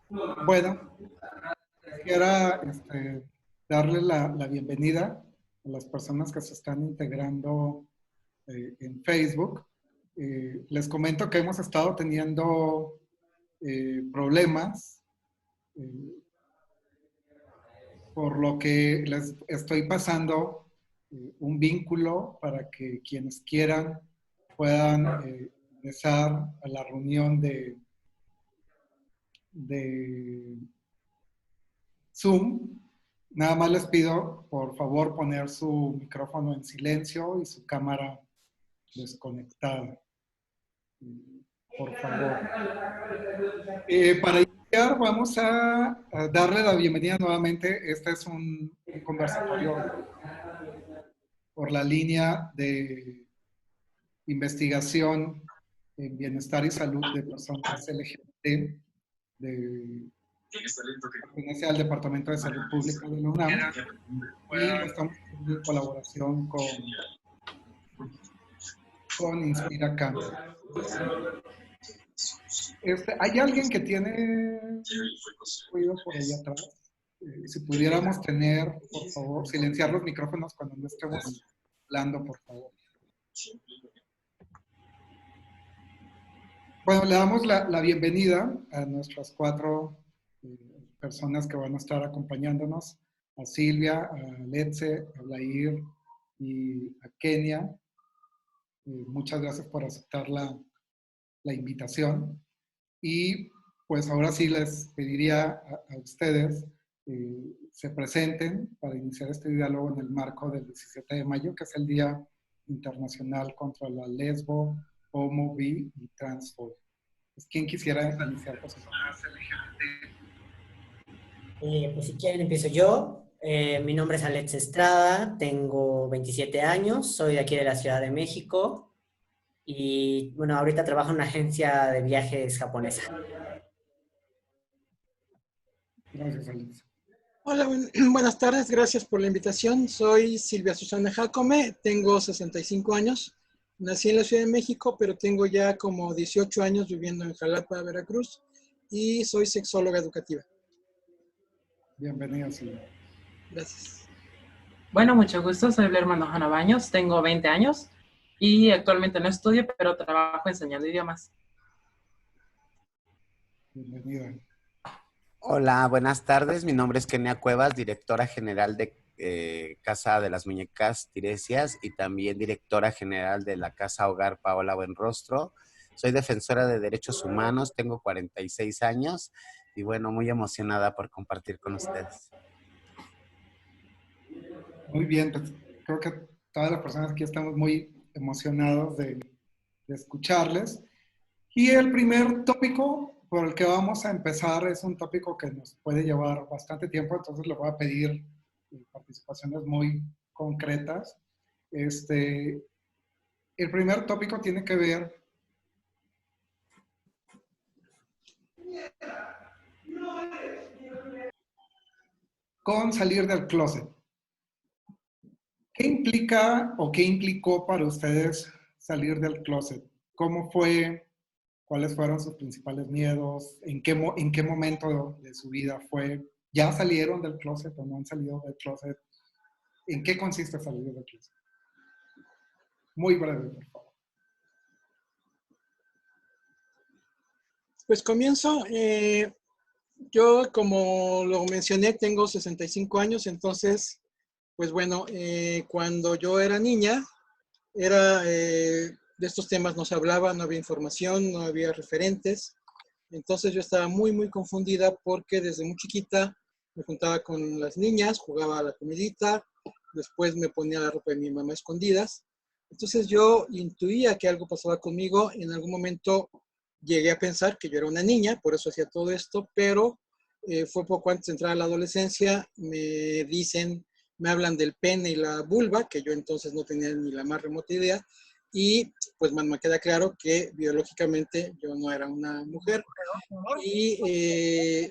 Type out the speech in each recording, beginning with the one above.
Bueno, quisiera darle la bienvenida a las personas que se están integrando en Facebook. Les comento que hemos estado teniendo problemas, eh, por lo que les estoy pasando un vínculo para que quienes quieran puedan ingresar a la reunión de Zoom. Nada más les pido, por favor, poner su micrófono en silencio y su cámara desconectada. Por favor. Para iniciar, vamos a darle la bienvenida nuevamente. Este es un conversatorio por la línea de investigación en bienestar y salud de personas LGBT de pertenece al Departamento de Salud Pública de la UNAM y lo estamos haciendo en colaboración con Inspira Cáncer. ¿Hay alguien que tiene ruido por ahí atrás? Si pudiéramos tener, por favor, silenciar los micrófonos cuando no estemos hablando, por favor. Bueno, le damos la bienvenida a nuestras cuatro personas que van a estar acompañándonos, a Silvia, a Letze, a Blair y a Kenia. Muchas gracias por aceptar la invitación. Y pues ahora sí les pediría a ustedes se presenten para iniciar este diálogo en el marco del 17 de mayo, que es el Día Internacional contra la Lesbo, Homo, Bi y Transfobia. Pues, ¿quién quisiera iniciar con su Pues si quieren empiezo yo. Mi nombre es Alex Estrada, tengo 27 años, soy de aquí de la Ciudad de México y bueno, ahorita trabajo en una agencia de viajes japonesa. Gracias, Alex. Hola, buenas tardes, gracias por la invitación. Soy Silvia Susana Jacome, tengo 65 años, nací en la Ciudad de México, pero tengo ya como 18 años viviendo en Jalapa, Veracruz, y soy sexóloga educativa. Bienvenida, Silvia. Gracias. Bueno, mucho gusto, soy Blair Mandojano Baños, tengo 20 años y actualmente no estudio, pero trabajo enseñando idiomas. Bienvenida. Hola, buenas tardes. Mi nombre es Kenia Cuevas, directora general de Casa de las Muñecas Tiresias y también directora general de la Casa Hogar Paola Buenrostro. Soy defensora de derechos humanos, tengo 46 años y bueno, muy emocionada por compartir con ustedes. Muy bien, pues creo que todas las personas aquí estamos muy emocionados de escucharles. Y el primer tópico por el que vamos a empezar es un tópico que nos puede llevar bastante tiempo, entonces le voy a pedir participaciones muy concretas. El primer tópico tiene que ver con salir del closet. ¿Qué implica o qué implicó para ustedes salir del closet? ¿Cómo fue? ¿Cuáles fueron sus principales miedos? ¿En qué momento de su vida fue? ¿Ya salieron del closet o no han salido del closet? ¿En qué consiste salir del closet? Muy breve, por favor. Pues comienzo. Yo, como lo mencioné, tengo 65 años, entonces, pues bueno, cuando yo era niña, de estos temas no se hablaba, no había información, no había referentes. Entonces yo estaba muy, muy confundida porque desde muy chiquita me juntaba con las niñas, jugaba a la comidita, después me ponía la ropa de mi mamá a escondidas. Entonces yo intuía que algo pasaba conmigo. En algún momento llegué a pensar que yo era una niña, por eso hacía todo esto, pero fue poco antes de entrar a la adolescencia, me hablan del pene y la vulva, que yo entonces no tenía ni la más remota idea, y pues me queda claro que biológicamente yo no era una mujer. Y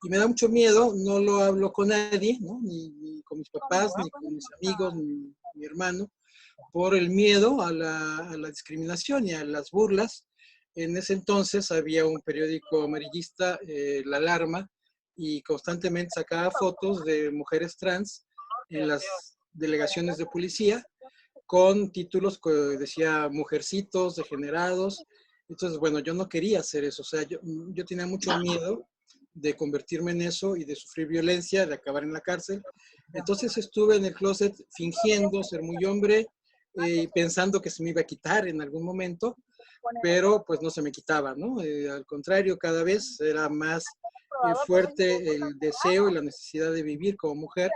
me da mucho miedo, no lo hablo con nadie, ¿no? Ni con mis papás, ni con mis amigos, ni mi hermano, por el miedo a la discriminación y a las burlas. En ese entonces había un periódico amarillista, La Alarma, y constantemente sacaba fotos de mujeres trans en las delegaciones de policía con títulos que decía mujercitos, degenerados. Entonces, bueno, yo no quería hacer eso. O sea, yo tenía mucho miedo de convertirme en eso y de sufrir violencia, de acabar en la cárcel. Entonces estuve en el closet fingiendo ser muy hombre, pensando que se me iba a quitar en algún momento, pero pues no se me quitaba, ¿no? Al contrario, cada vez era más fuerte el deseo y la necesidad de vivir como mujer.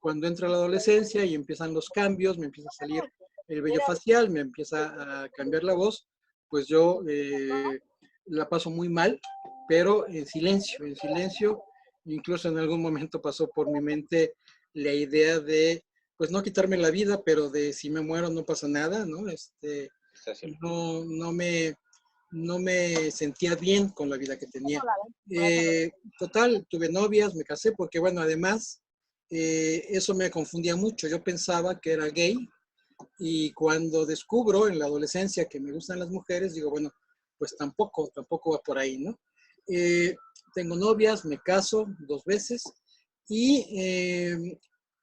Cuando entra la adolescencia y empiezan los cambios, me empieza a salir el vello facial, me empieza a cambiar la voz, pues yo la paso muy mal, pero en silencio, incluso en algún momento pasó por mi mente la idea de, pues no quitarme la vida, pero de si me muero no pasa nada, ¿no? No, no me sentía bien con la vida que tenía. Total, tuve novias, me casé, porque bueno, además, eso me confundía mucho. Yo pensaba que era gay y cuando descubro en la adolescencia que me gustan las mujeres, digo, bueno, pues tampoco va por ahí, ¿no? Eh, Tengo novias, me caso 2 veces y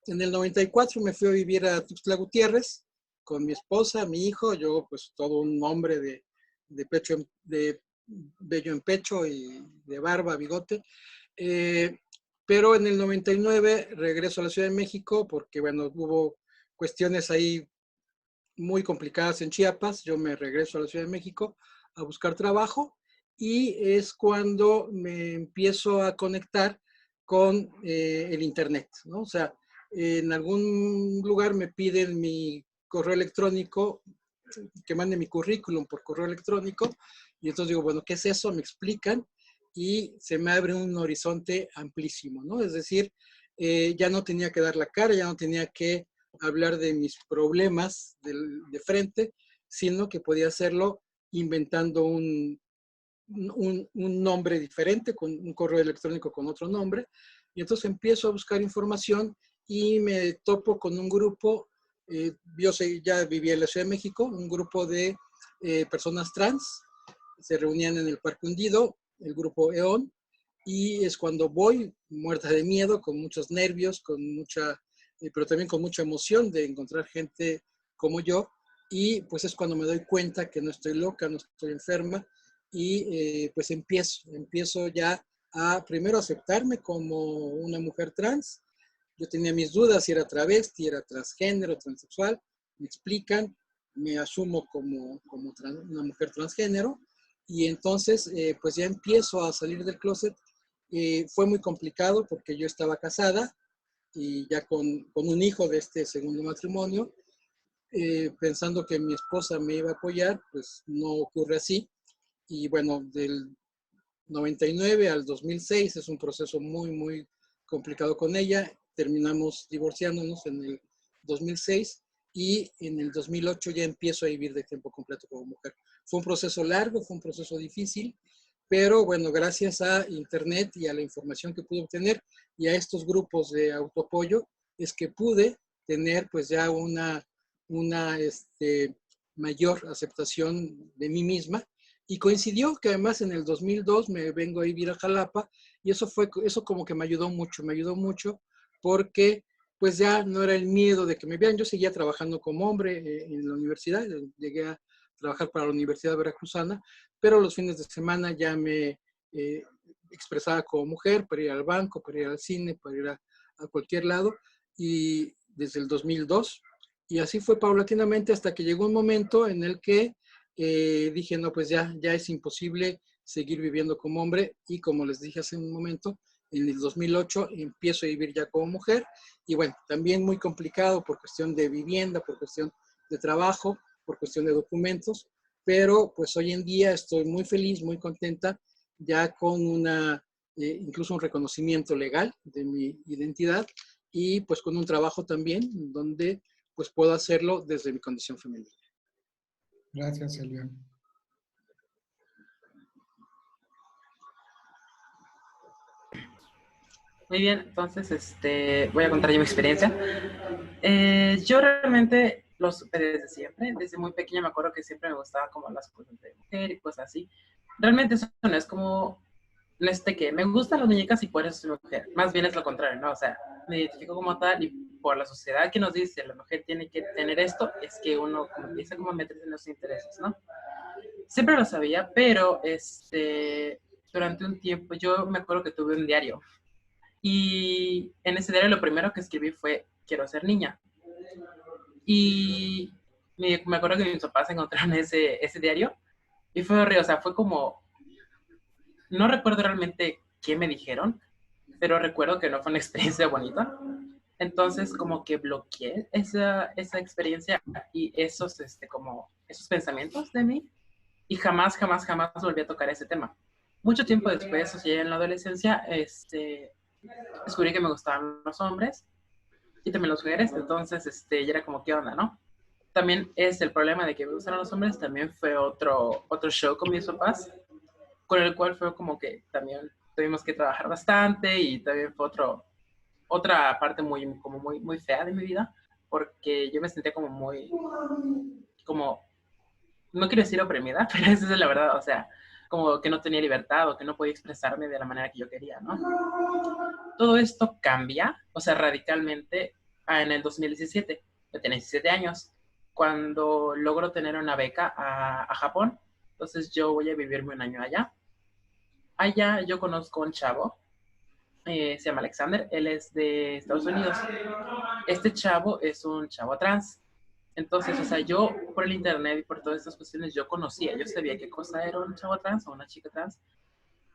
en el 94 me fui a vivir a Tuxtla Gutiérrez con mi esposa, mi hijo, yo pues todo un hombre de pecho, de vello en pecho y de barba, bigote. Pero en el 99 regreso a la Ciudad de México porque, bueno, hubo cuestiones ahí muy complicadas en Chiapas. Yo me regreso a la Ciudad de México a buscar trabajo y es cuando me empiezo a conectar con el Internet, ¿no? O sea, en algún lugar me piden mi correo electrónico, que mande mi currículum por correo electrónico, y entonces digo, bueno, ¿qué es eso? Me explican y se me abre un horizonte amplísimo, ¿no? Es decir, ya no tenía que dar la cara, ya no tenía que hablar de mis problemas de frente, sino que podía hacerlo inventando un nombre diferente, con un correo electrónico con otro nombre. Y entonces empiezo a buscar información y me topo con un grupo, yo ya vivía en la Ciudad de México, un grupo de personas trans, se reunían en el Parque Hundido, el grupo EON, y es cuando voy, muerta de miedo, con muchos nervios, pero también con mucha emoción de encontrar gente como yo, y pues es cuando me doy cuenta que no estoy loca, no estoy enferma, y pues empiezo ya a primero aceptarme como una mujer trans. Yo tenía mis dudas si era travesti, era transgénero, transexual, me explican, me asumo como una mujer transgénero, y entonces pues ya empiezo a salir del closet. Fue muy complicado porque yo estaba casada y ya con un hijo de este segundo matrimonio, pensando que mi esposa me iba a apoyar, pues no ocurre así. Y bueno, del 99 al 2006 es un proceso muy, muy complicado con ella. Terminamos divorciándonos en el 2006 y en el 2008 ya empiezo a vivir de tiempo completo como mujer. Fue un proceso largo, fue un proceso difícil, pero bueno, gracias a Internet y a la información que pude obtener y a estos grupos de autoapoyo, es que pude tener pues ya una mayor aceptación de mí misma. Y coincidió que además en el 2002 me vengo a vivir a Jalapa y eso como que me ayudó mucho porque pues ya no era el miedo de que me vean. Yo seguía trabajando como hombre en la universidad, llegué a trabajar para la Universidad Veracruzana, pero los fines de semana ya me expresaba como mujer para ir al banco, para ir al cine, para ir a cualquier lado, y desde el 2002. Y así fue paulatinamente hasta que llegó un momento en el que dije, no, pues ya es imposible seguir viviendo como hombre, y como les dije hace un momento, en el 2008 empiezo a vivir ya como mujer, y bueno, también muy complicado por cuestión de vivienda, por cuestión de trabajo, por cuestión de documentos, pero pues hoy en día estoy muy feliz, muy contenta, ya con incluso un reconocimiento legal de mi identidad, y pues con un trabajo también donde pues puedo hacerlo desde mi condición femenina. Gracias, Silvia. Muy bien, entonces voy a contar yo mi experiencia. Yo realmente lo supe desde siempre. Desde muy pequeña me acuerdo que siempre me gustaban como las cosas de mujer y cosas así. Realmente eso no es como, que me gustan las muñecas y por eso soy mujer. Más bien es lo contrario, ¿no? O sea, me identifico como tal y por la sociedad que nos dice la mujer tiene que tener esto, es que uno como empieza como a meterse en los intereses, ¿no? Siempre lo sabía, pero durante un tiempo yo me acuerdo que tuve un diario y en ese diario lo primero que escribí fue quiero ser niña. Y me acuerdo que mis papás encontraron ese diario y fue horrible, o sea, fue como, no recuerdo realmente qué me dijeron, pero recuerdo que no fue una experiencia bonita. Entonces, como que bloqueé esa experiencia y esos pensamientos de mí y jamás, jamás, jamás volví a tocar ese tema. Mucho tiempo después, o sea, ya en la adolescencia, descubrí que me gustaban los hombres y también las mujeres, entonces, ya era como, ¿qué onda, no? También es el problema de que me gustan los hombres, también fue otro show con mis papás, con el cual fue como que también tuvimos que trabajar bastante y también fue otra parte muy fea de mi vida, porque yo me sentía como, no quiero decir oprimida, pero esa es la verdad, o sea, como que no tenía libertad o que no podía expresarme de la manera que yo quería, ¿no? Todo esto cambia, o sea, radicalmente en el 2017. Yo tenía 17 años, cuando logro tener una beca a Japón. Entonces yo voy a vivirme un año allá. Allá yo conozco a un chavo, se llama Alexander, él es de Estados Unidos. Este chavo es un chavo trans. Entonces, o sea, yo por el internet y por todas estas cuestiones, yo sabía qué cosa era un chavo trans o una chica trans,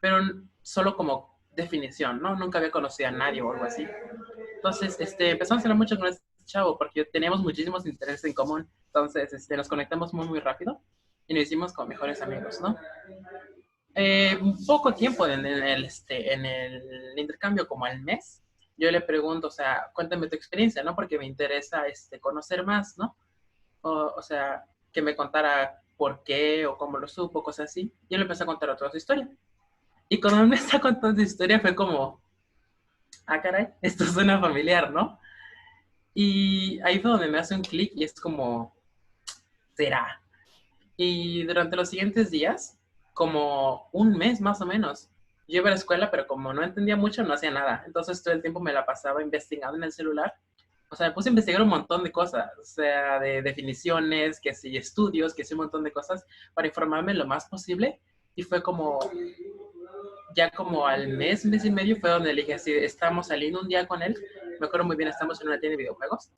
pero solo como definición, ¿no? Nunca había conocido a nadie o algo así. Entonces, empezamos a hablar mucho con este chavo porque teníamos muchísimos intereses en común. Entonces, nos conectamos muy, muy rápido y nos hicimos como mejores amigos, ¿no? Poco tiempo en el intercambio, como al mes, yo le pregunto, o sea, cuéntame tu experiencia, ¿no? Porque me interesa conocer más, ¿no? O sea, que me contara por qué o cómo lo supo, cosas así. Yo le empecé a contar toda su historia. Y cuando él me está contando su historia fue como, ah, caray, esto suena familiar, ¿no? Y ahí fue donde me hace un clic y es como, ¿será? Y durante los siguientes días, como un mes más o menos, yo iba a la escuela, pero como no entendía mucho, no hacía nada. Entonces todo el tiempo me la pasaba investigando en el celular. O sea, me puse a investigar un montón de cosas, o sea, de definiciones, que sí, estudios, que sí, un montón de cosas para informarme lo más posible. Y fue como, ya como al mes y medio fue donde le dije así, estábamos saliendo un día con él, me acuerdo muy bien, estamos en una tienda de videojuegos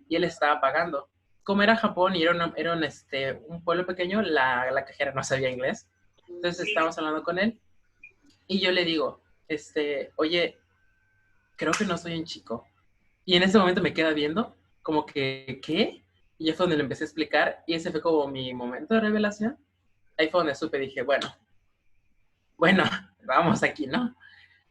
y él estaba pagando. Como era Japón y era un pueblo pequeño, la cajera no sabía inglés. Entonces estábamos hablando con él y yo le digo, oye, creo que no soy un chico. Y en ese momento me queda viendo, como que, ¿qué? Y ya fue donde le empecé a explicar y ese fue como mi momento de revelación. Ahí fue donde supe, dije, bueno, vamos aquí, ¿no?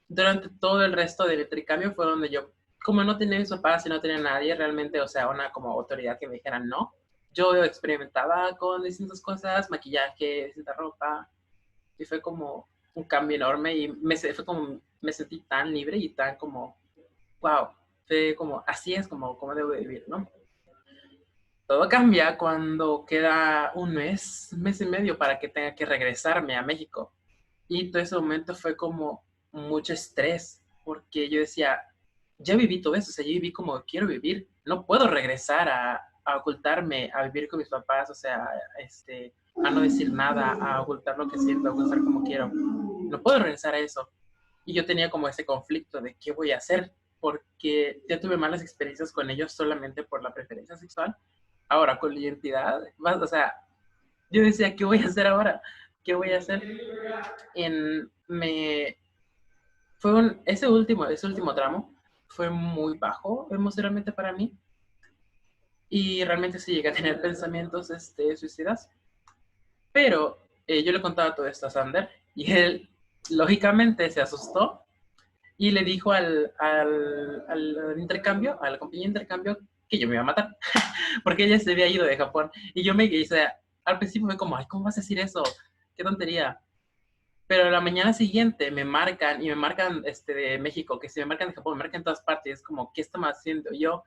Durante todo el resto del intercambio fue donde yo, como no tenía mis papás y no tenía nadie realmente, o sea, una como autoridad que me dijera no, yo experimentaba con distintas cosas, maquillaje, distinta ropa, y fue como un cambio enorme y fue como, me sentí tan libre y tan como, wow, fue como, así es como debo vivir, ¿no? Todo cambia cuando queda un mes y medio para que tenga que regresarme a México. Y todo ese momento fue como mucho estrés, porque yo decía, ya viví todo eso, o sea, yo viví como quiero vivir, no puedo regresar a ocultarme, a vivir con mis papás, o sea, a no decir nada, a ocultar lo que siento, a ocultar como quiero. No puedo regresar a eso. Y yo tenía como ese conflicto de qué voy a hacer, porque ya tuve malas experiencias con ellos solamente por la preferencia sexual. Ahora, con la identidad, o sea, yo decía, ¿qué voy a hacer ahora? ¿Qué voy a hacer? Ese último tramo fue muy bajo emocionalmente para mí y realmente sí llegué a tener pensamientos suicidas, pero yo le contaba todo esto a Sander y él lógicamente se asustó y le dijo al intercambio, a la compañía de intercambio, que yo me iba a matar, porque ella se había ido de Japón. Y yo o sea, al principio fue como, ay, ¿cómo vas a decir eso? Qué tontería. Pero la mañana siguiente me marcan de México, que si me marcan de Japón, me marcan en todas partes. Es como, ¿qué estamos haciendo? Yo,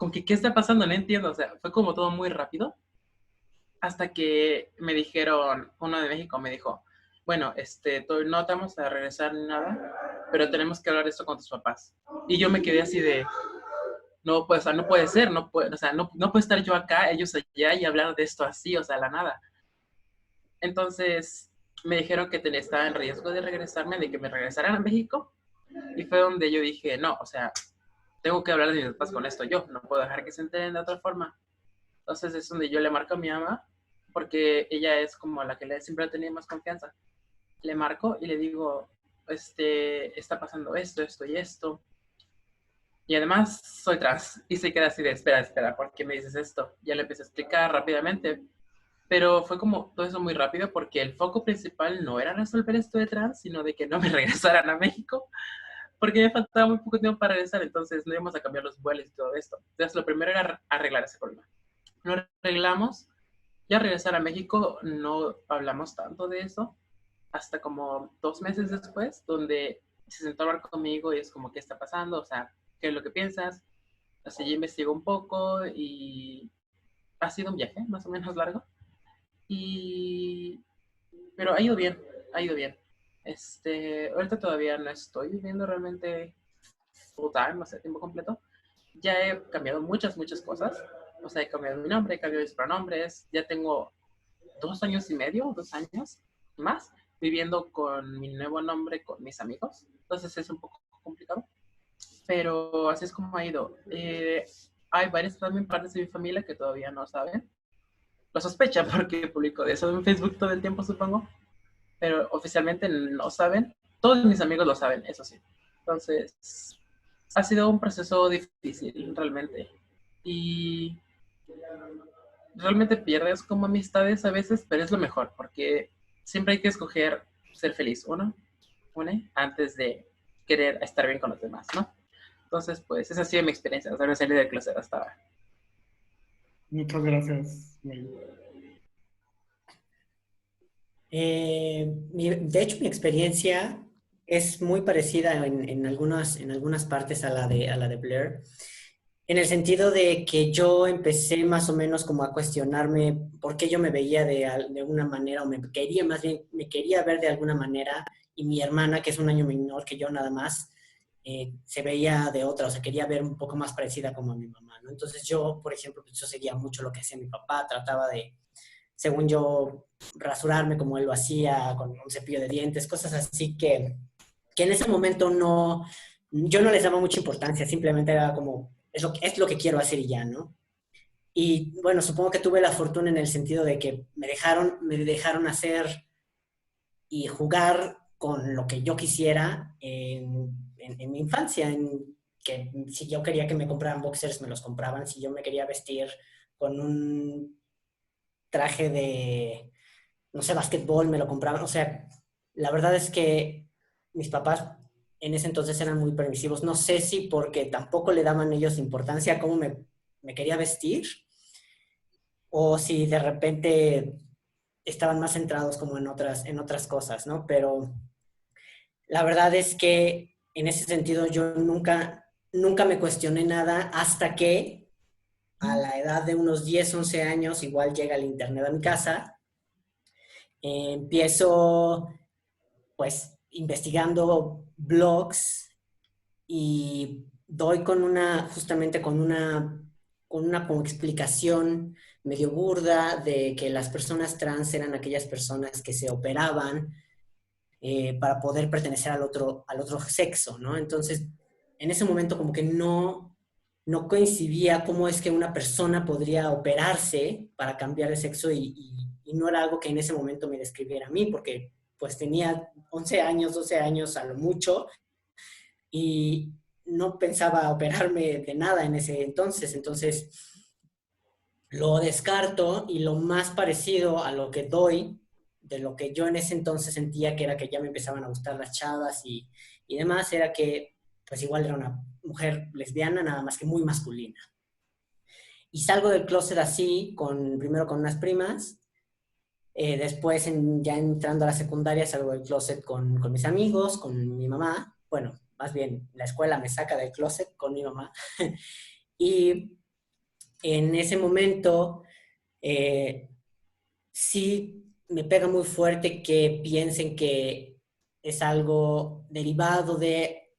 como que, ¿qué está pasando? No entiendo, o sea, fue como todo muy rápido, hasta que me dijeron, uno de México me dijo, bueno, no te vamos a regresar ni nada, pero tenemos que hablar de esto con tus papás. Y yo me quedé así de, no, pues, o sea, no puede ser, no puede, o sea, no puedo estar yo acá, ellos allá y hablar de esto así, o sea, la nada. Entonces, me dijeron que estaba en riesgo de regresarme, de que me regresaran a México, y fue donde yo dije, no, o sea, tengo que hablar de mis papás con esto yo, no puedo dejar que se enteren de otra forma. Entonces es donde yo le marco a mi mamá, porque ella es como la que siempre le tenía más confianza. Le marco y le digo, está pasando esto, esto y esto. Y además soy trans. Y se queda así de, espera, ¿por qué me dices esto? Ya le empecé a explicar rápidamente. Pero fue como todo eso muy rápido porque el foco principal no era resolver esto de trans, sino de que no me regresaran a México, porque me faltaba muy poco tiempo para regresar, entonces no íbamos a cambiar los vuelos y todo esto. Entonces lo primero era arreglar ese problema. Lo arreglamos. Ya regresar a México no hablamos tanto de eso, hasta como 2 meses después, donde se sentó a hablar conmigo y es como, ¿qué está pasando? O sea, ¿qué es lo que piensas? Así yo investigo un poco y ha sido un viaje más o menos largo. Y... Pero ha ido bien, ha ido bien. Ahorita todavía no estoy viviendo realmente full time, o sea, tiempo completo. Ya he cambiado muchas cosas. O sea, he cambiado mi nombre, he cambiado mis pronombres. Ya tengo 2 años y medio, 2 años más, viviendo con mi nuevo nombre, con mis amigos. Entonces es un poco complicado. Pero así es como ha ido. Hay varias también partes de mi familia que todavía no saben. Lo sospechan porque publico de eso en Facebook todo el tiempo, supongo. Pero oficialmente no saben. Todos mis amigos lo saben, eso sí. Entonces, ha sido un proceso difícil, realmente. Y realmente pierdes como amistades a veces, pero es lo mejor, porque siempre hay que escoger ser feliz, antes de querer estar bien con los demás, ¿no? Entonces, pues, esa ha sido mi experiencia, o sea, me salí del closet hasta ahora. Muchas gracias. De hecho, mi experiencia es muy parecida en algunas partes a la de Blair, en el sentido de que yo empecé más o menos como a cuestionarme por qué yo me veía de una manera, o más bien, me quería ver de alguna manera, y mi hermana, que es un año menor que yo nada más, se veía de otra, o sea, quería ver un poco más parecida como a mi mamá, ¿no? Entonces yo, por ejemplo, pues yo seguía mucho lo que hacía mi papá, trataba de, según yo, rasurarme como él lo hacía, con un cepillo de dientes, cosas así que en ese momento no, yo no les daba mucha importancia, simplemente era como, es lo que quiero hacer y ya, ¿no? Y bueno, supongo que tuve la fortuna en el sentido de que me dejaron hacer y jugar con lo que yo quisiera en mi infancia, que si yo quería que me compraran boxers, me los compraban, si yo me quería vestir con un traje de, no sé, básquetbol, me lo compraban. O sea, la verdad es que mis papás en ese entonces eran muy permisivos. No sé si porque tampoco le daban ellos importancia a cómo me quería vestir, o si de repente estaban más centrados como en otras cosas, ¿no? Pero la verdad es que en ese sentido yo nunca me cuestioné nada hasta que a la edad de unos 10 11 años igual llega el internet a mi casa. Empiezo pues investigando blogs y doy justamente con una como explicación medio burda de que las personas trans eran aquellas personas que se operaban para poder pertenecer al otro sexo, ¿no? Entonces, en ese momento como que no coincidía cómo es que una persona podría operarse para cambiar de sexo y no era algo que en ese momento me describiera a mí, porque pues tenía 11 años, 12 años a lo mucho, y no pensaba operarme de nada en ese entonces. Entonces, lo descarto, y lo más parecido a lo que doy, de lo que yo en ese entonces sentía que era que ya me empezaban a gustar las chavas y demás, era que pues igual era una mujer lesbiana, nada más que muy masculina. Y salgo del closet así, primero con unas primas, después ya entrando a la secundaria salgo del closet con mis amigos, con mi mamá. Bueno, más bien la escuela me saca del closet con mi mamá. Y en ese momento sí me pega muy fuerte que piensen que es algo derivado de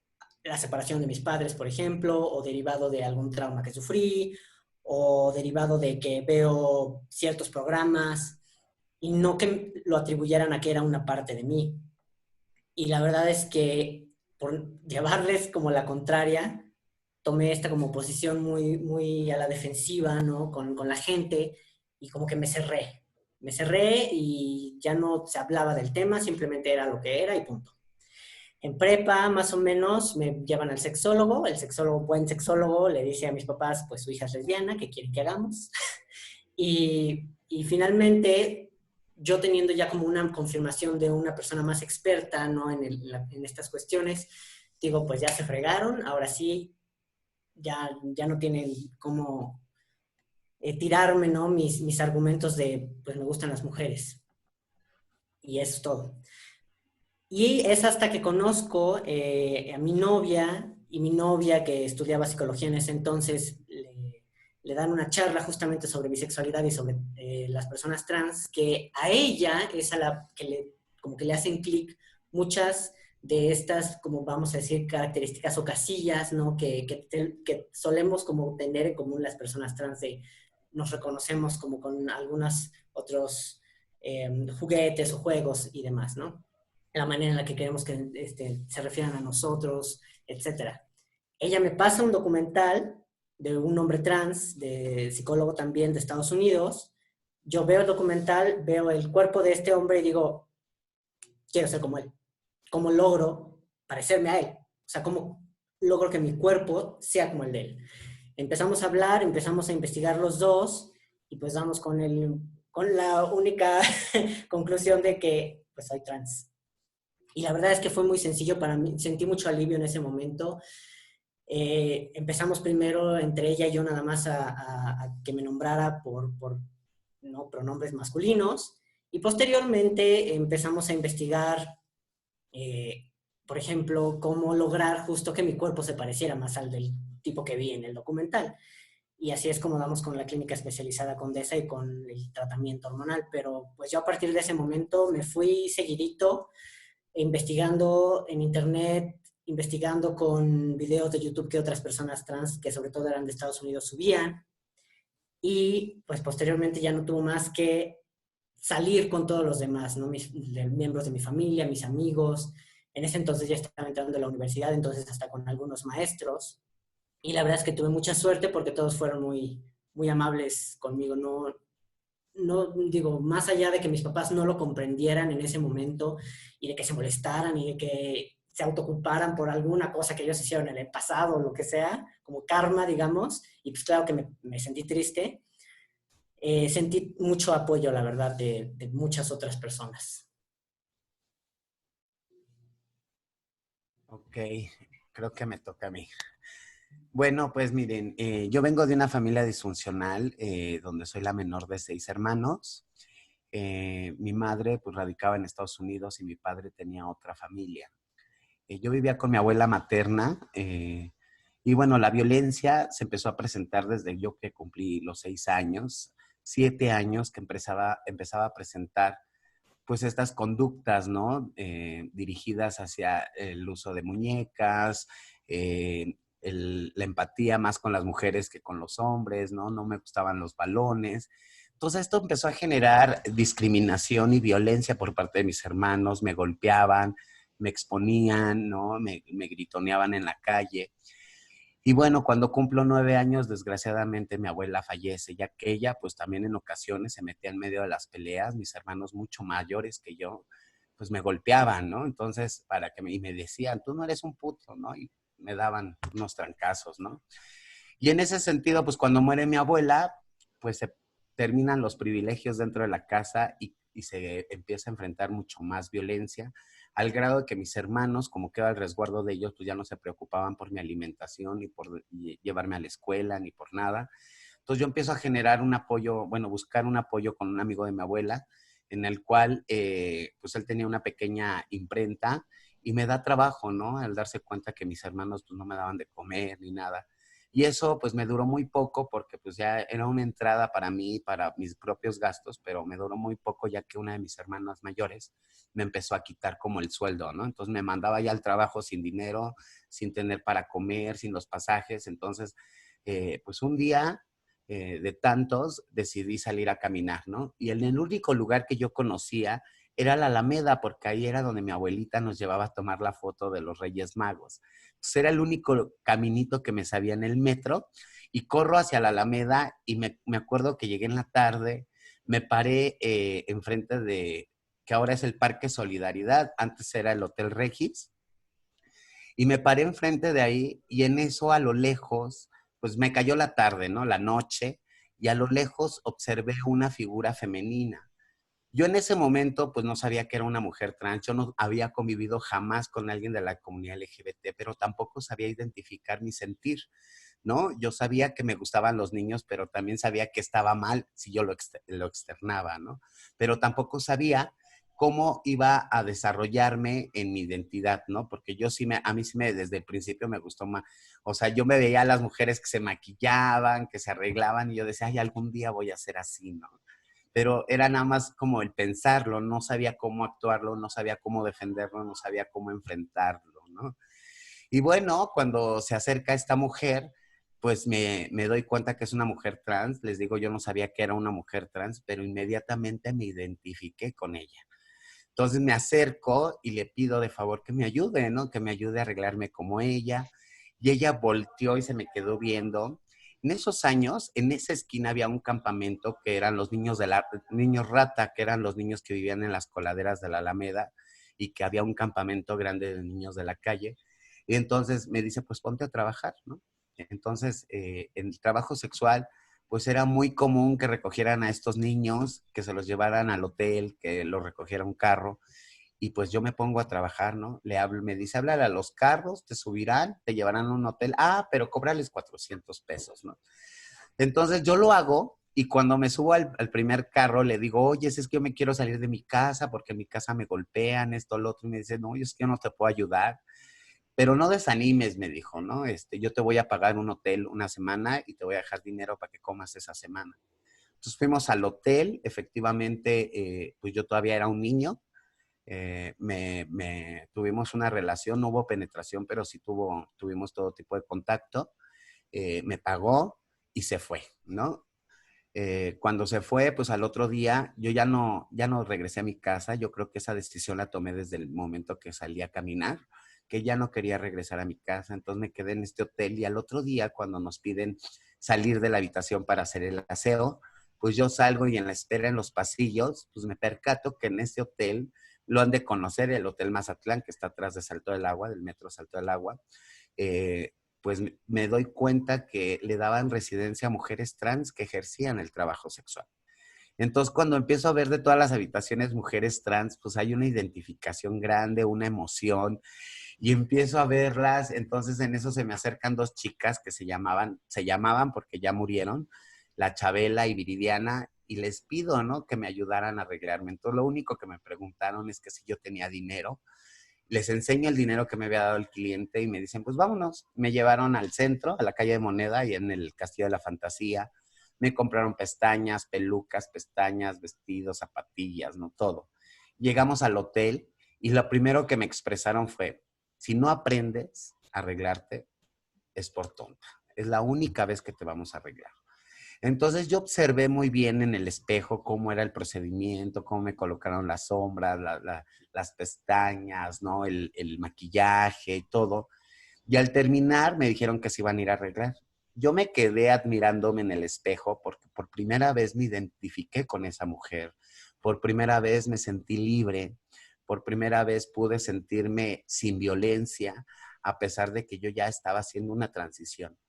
la separación de mis padres, por ejemplo, o derivado de algún trauma que sufrí, o derivado de que veo ciertos programas y no que lo atribuyeran a que era una parte de mí. Y la verdad es que por llevarles como la contraria, tomé esta como posición muy a la defensiva, ¿no? Con la gente y como que me cerré. Me cerré y ya no se hablaba del tema, simplemente era lo que era y punto. En prepa, más o menos, me llevan al sexólogo. El sexólogo, buen sexólogo, le dice a mis papás, pues su hija es lesbiana, ¿qué quieren que hagamos? Y finalmente, yo teniendo ya como una confirmación de una persona más experta, ¿no? En estas cuestiones, digo, pues ya se fregaron, ahora sí, ya no tienen cómo tirarme, ¿no? Mis argumentos de, pues me gustan las mujeres. Y eso es todo. Y es hasta que conozco a mi novia, y mi novia que estudiaba psicología en ese entonces, le dan una charla justamente sobre bisexualidad y sobre las personas trans, que a ella es a la que como que le hacen clic muchas de estas, como vamos a decir, características o casillas, ¿no? Que solemos como tener en común las personas trans, de nos reconocemos como con algunos otros juguetes o juegos y demás, ¿no? La manera en la que queremos que se refieran a nosotros, etcétera. Ella me pasa un documental de un hombre trans, de psicólogo también de Estados Unidos. Yo veo el documental, veo el cuerpo de este hombre y digo, quiero ser como él. ¿Cómo logro parecerme a él? O sea, ¿cómo logro que mi cuerpo sea como el de él? Empezamos a hablar, empezamos a investigar los dos y pues damos con la única conclusión de que pues soy trans. Y la verdad es que fue muy sencillo para mí, sentí mucho alivio en ese momento. Empezamos primero entre ella y yo nada más a que me nombrara por ¿no? pronombres masculinos, y posteriormente empezamos a investigar, por ejemplo, cómo lograr justo que mi cuerpo se pareciera más al del tipo que vi en el documental. Y así es como damos con la clínica especializada Condesa y con el tratamiento hormonal. Pero pues yo a partir de ese momento me fui seguidito investigando en internet, investigando con videos de YouTube que otras personas trans, que sobre todo eran de Estados Unidos, subían. Y pues posteriormente ya no tuvo más que salir con todos los demás, ¿no? Miembros de mi familia, mis amigos. En ese entonces ya estaba entrando a la universidad, entonces hasta con algunos maestros. Y la verdad es que tuve mucha suerte porque todos fueron muy amables conmigo. No digo, más allá de que mis papás no lo comprendieran en ese momento y de que se molestaran y de que se autoocuparan por alguna cosa que ellos hicieron en el pasado o lo que sea, como karma, digamos, y pues claro que me sentí triste, sentí mucho apoyo, la verdad, de muchas otras personas. Ok, creo que me toca a mí. Bueno, pues miren, yo vengo de una familia disfuncional donde soy la menor de 6 hermanos. Mi madre pues radicaba en Estados Unidos y mi padre tenía otra familia. Yo vivía con mi abuela materna y bueno, la violencia se empezó a presentar desde yo que cumplí los 6 años, 7 años que empezaba a presentar pues estas conductas, ¿no? Dirigidas hacia el uso de muñecas, la empatía más con las mujeres que con los hombres, ¿no? No me gustaban los balones. Entonces esto empezó a generar discriminación y violencia por parte de mis hermanos, me golpeaban, me exponían, ¿no? Me gritoneaban en la calle. Y bueno, cuando cumplo 9 años, desgraciadamente mi abuela fallece, ya que ella pues también en ocasiones se metía en medio de las peleas, mis hermanos mucho mayores que yo, pues me golpeaban, ¿no? Entonces, y me decían, tú no eres un puto, ¿no? Y me daban unos trancazos, ¿no? Y en ese sentido, pues cuando muere mi abuela, pues se terminan los privilegios dentro de la casa y se empieza a enfrentar mucho más violencia, al grado de que mis hermanos, como queda el resguardo de ellos, pues ya no se preocupaban por mi alimentación, ni por llevarme a la escuela, ni por nada. Entonces yo empiezo a generar un apoyo, bueno, buscar un apoyo con un amigo de mi abuela, en el cual, pues él tenía una pequeña imprenta y me da trabajo, ¿no? Al darse cuenta que mis hermanos pues no me daban de comer ni nada. Y eso pues me duró muy poco porque pues ya era una entrada para mí, para mis propios gastos, pero me duró muy poco ya que una de mis hermanas mayores me empezó a quitar como el sueldo, ¿no? Entonces me mandaba ya al trabajo sin dinero, sin tener para comer, sin los pasajes. Entonces, pues un día de tantos decidí salir a caminar, ¿no? Y en el único lugar que yo conocía era la Alameda, porque ahí era donde mi abuelita nos llevaba a tomar la foto de los Reyes Magos. Entonces era el único caminito que me sabía en el metro y corro hacia la Alameda y me acuerdo que llegué en la tarde, me paré enfrente de, que ahora es el Parque Solidaridad, antes era el Hotel Regis, y me paré enfrente de ahí y en eso a lo lejos, pues me cayó la tarde, ¿no? La noche, y a lo lejos observé una figura femenina. Yo en ese momento pues no sabía que era una mujer trans, yo no había convivido jamás con alguien de la comunidad LGBT, pero tampoco sabía identificar mi sentir, ¿no? Yo sabía que me gustaban los niños, pero también sabía que estaba mal si yo lo externaba, ¿no? Pero tampoco sabía cómo iba a desarrollarme en mi identidad, ¿no? Porque yo sí a mí sí desde el principio me gustó más, o sea, yo me veía a las mujeres que se maquillaban, que se arreglaban y yo decía, ay, algún día voy a ser así, ¿no? Pero era nada más como el pensarlo, no sabía cómo actuarlo, no sabía cómo defenderlo, no sabía cómo enfrentarlo, ¿no? Y bueno, cuando se acerca esta mujer, pues me doy cuenta que es una mujer trans. Les digo, yo no sabía que era una mujer trans, pero inmediatamente me identifiqué con ella. Entonces me acerco y le pido de favor que me ayude, ¿no? Que me ayude a arreglarme como ella. Y ella volteó y se me quedó viendo. En esos años, en esa esquina había un campamento que eran los niños rata, que eran los niños que vivían en las coladeras de la Alameda y que había un campamento grande de niños de la calle. Y entonces me dice, pues ponte a trabajar, ¿no? Entonces, en el trabajo sexual, pues era muy común que recogieran a estos niños, que se los llevaran al hotel, que los recogiera un carro, y pues yo me pongo a trabajar, ¿no? Le hablo, me dice, háblale a los carros, te subirán, te llevarán a un hotel, pero cóbrales 400 pesos, ¿no? Entonces yo lo hago y cuando me subo al primer carro le digo, oye, es que yo me quiero salir de mi casa porque en mi casa me golpean, esto, lo otro, y me dice, no, es que yo no te puedo ayudar. Pero no desanimes, me dijo, ¿no? Yo te voy a pagar un hotel una semana y te voy a dejar dinero para que comas esa semana. Entonces fuimos al hotel, efectivamente, pues yo todavía era un niño, tuvimos una relación, no hubo penetración, pero sí tuvimos todo tipo de contacto, me pagó y se fue, ¿no? Cuando se fue, pues al otro día yo ya no regresé a mi casa. Yo creo que esa decisión la tomé desde el momento que salí a caminar, que ya no quería regresar a mi casa. Entonces me quedé en este hotel y al otro día cuando nos piden salir de la habitación para hacer el aseo, pues yo salgo y en la espera en los pasillos, pues me percato que en este hotel, lo han de conocer, el Hotel Mazatlán, que está atrás de Salto del Agua, del metro Salto del Agua, pues me doy cuenta que le daban residencia a mujeres trans que ejercían el trabajo sexual. Entonces, cuando empiezo a ver de todas las habitaciones mujeres trans, pues hay una identificación grande, una emoción, y empiezo a verlas. Entonces, en eso se me acercan dos chicas que se llamaban porque ya murieron, la Chabela y Viridiana, y les pido, ¿no? Que me ayudaran a arreglarme. Entonces, lo único que me preguntaron es que si yo tenía dinero. Les enseño el dinero que me había dado el cliente y me dicen, pues vámonos. Me llevaron al centro, a la calle de Moneda y en el Castillo de la Fantasía. Me compraron pestañas, pelucas, pestañas, vestidos, zapatillas, ¿no? Todo. Llegamos al hotel y lo primero que me expresaron fue, si no aprendes a arreglarte, es por tonta. Es la única vez que te vamos a arreglar. Entonces yo observé muy bien en el espejo cómo era el procedimiento, cómo me colocaron las sombras, las pestañas, ¿no? El maquillaje y todo. Y al terminar me dijeron que se iban a ir a arreglar. Yo me quedé admirándome en el espejo porque por primera vez me identifiqué con esa mujer. Por primera vez me sentí libre. Por primera vez pude sentirme sin violencia, a pesar de que yo ya estaba haciendo una transición.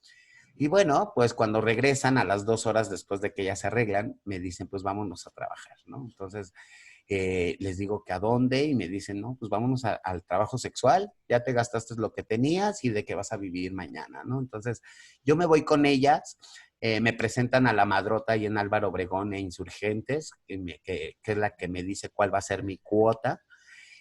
Y bueno, pues cuando regresan a las 2 horas después de que ya se arreglan, me dicen, pues vámonos a trabajar, ¿no? Entonces, les digo que a dónde y me dicen, no, pues vámonos al trabajo sexual, ya te gastaste lo que tenías y de qué vas a vivir mañana, ¿no? Entonces, yo me voy con ellas, me presentan a la Madrota y en Álvaro Obregón e Insurgentes, que es la que me dice cuál va a ser mi cuota.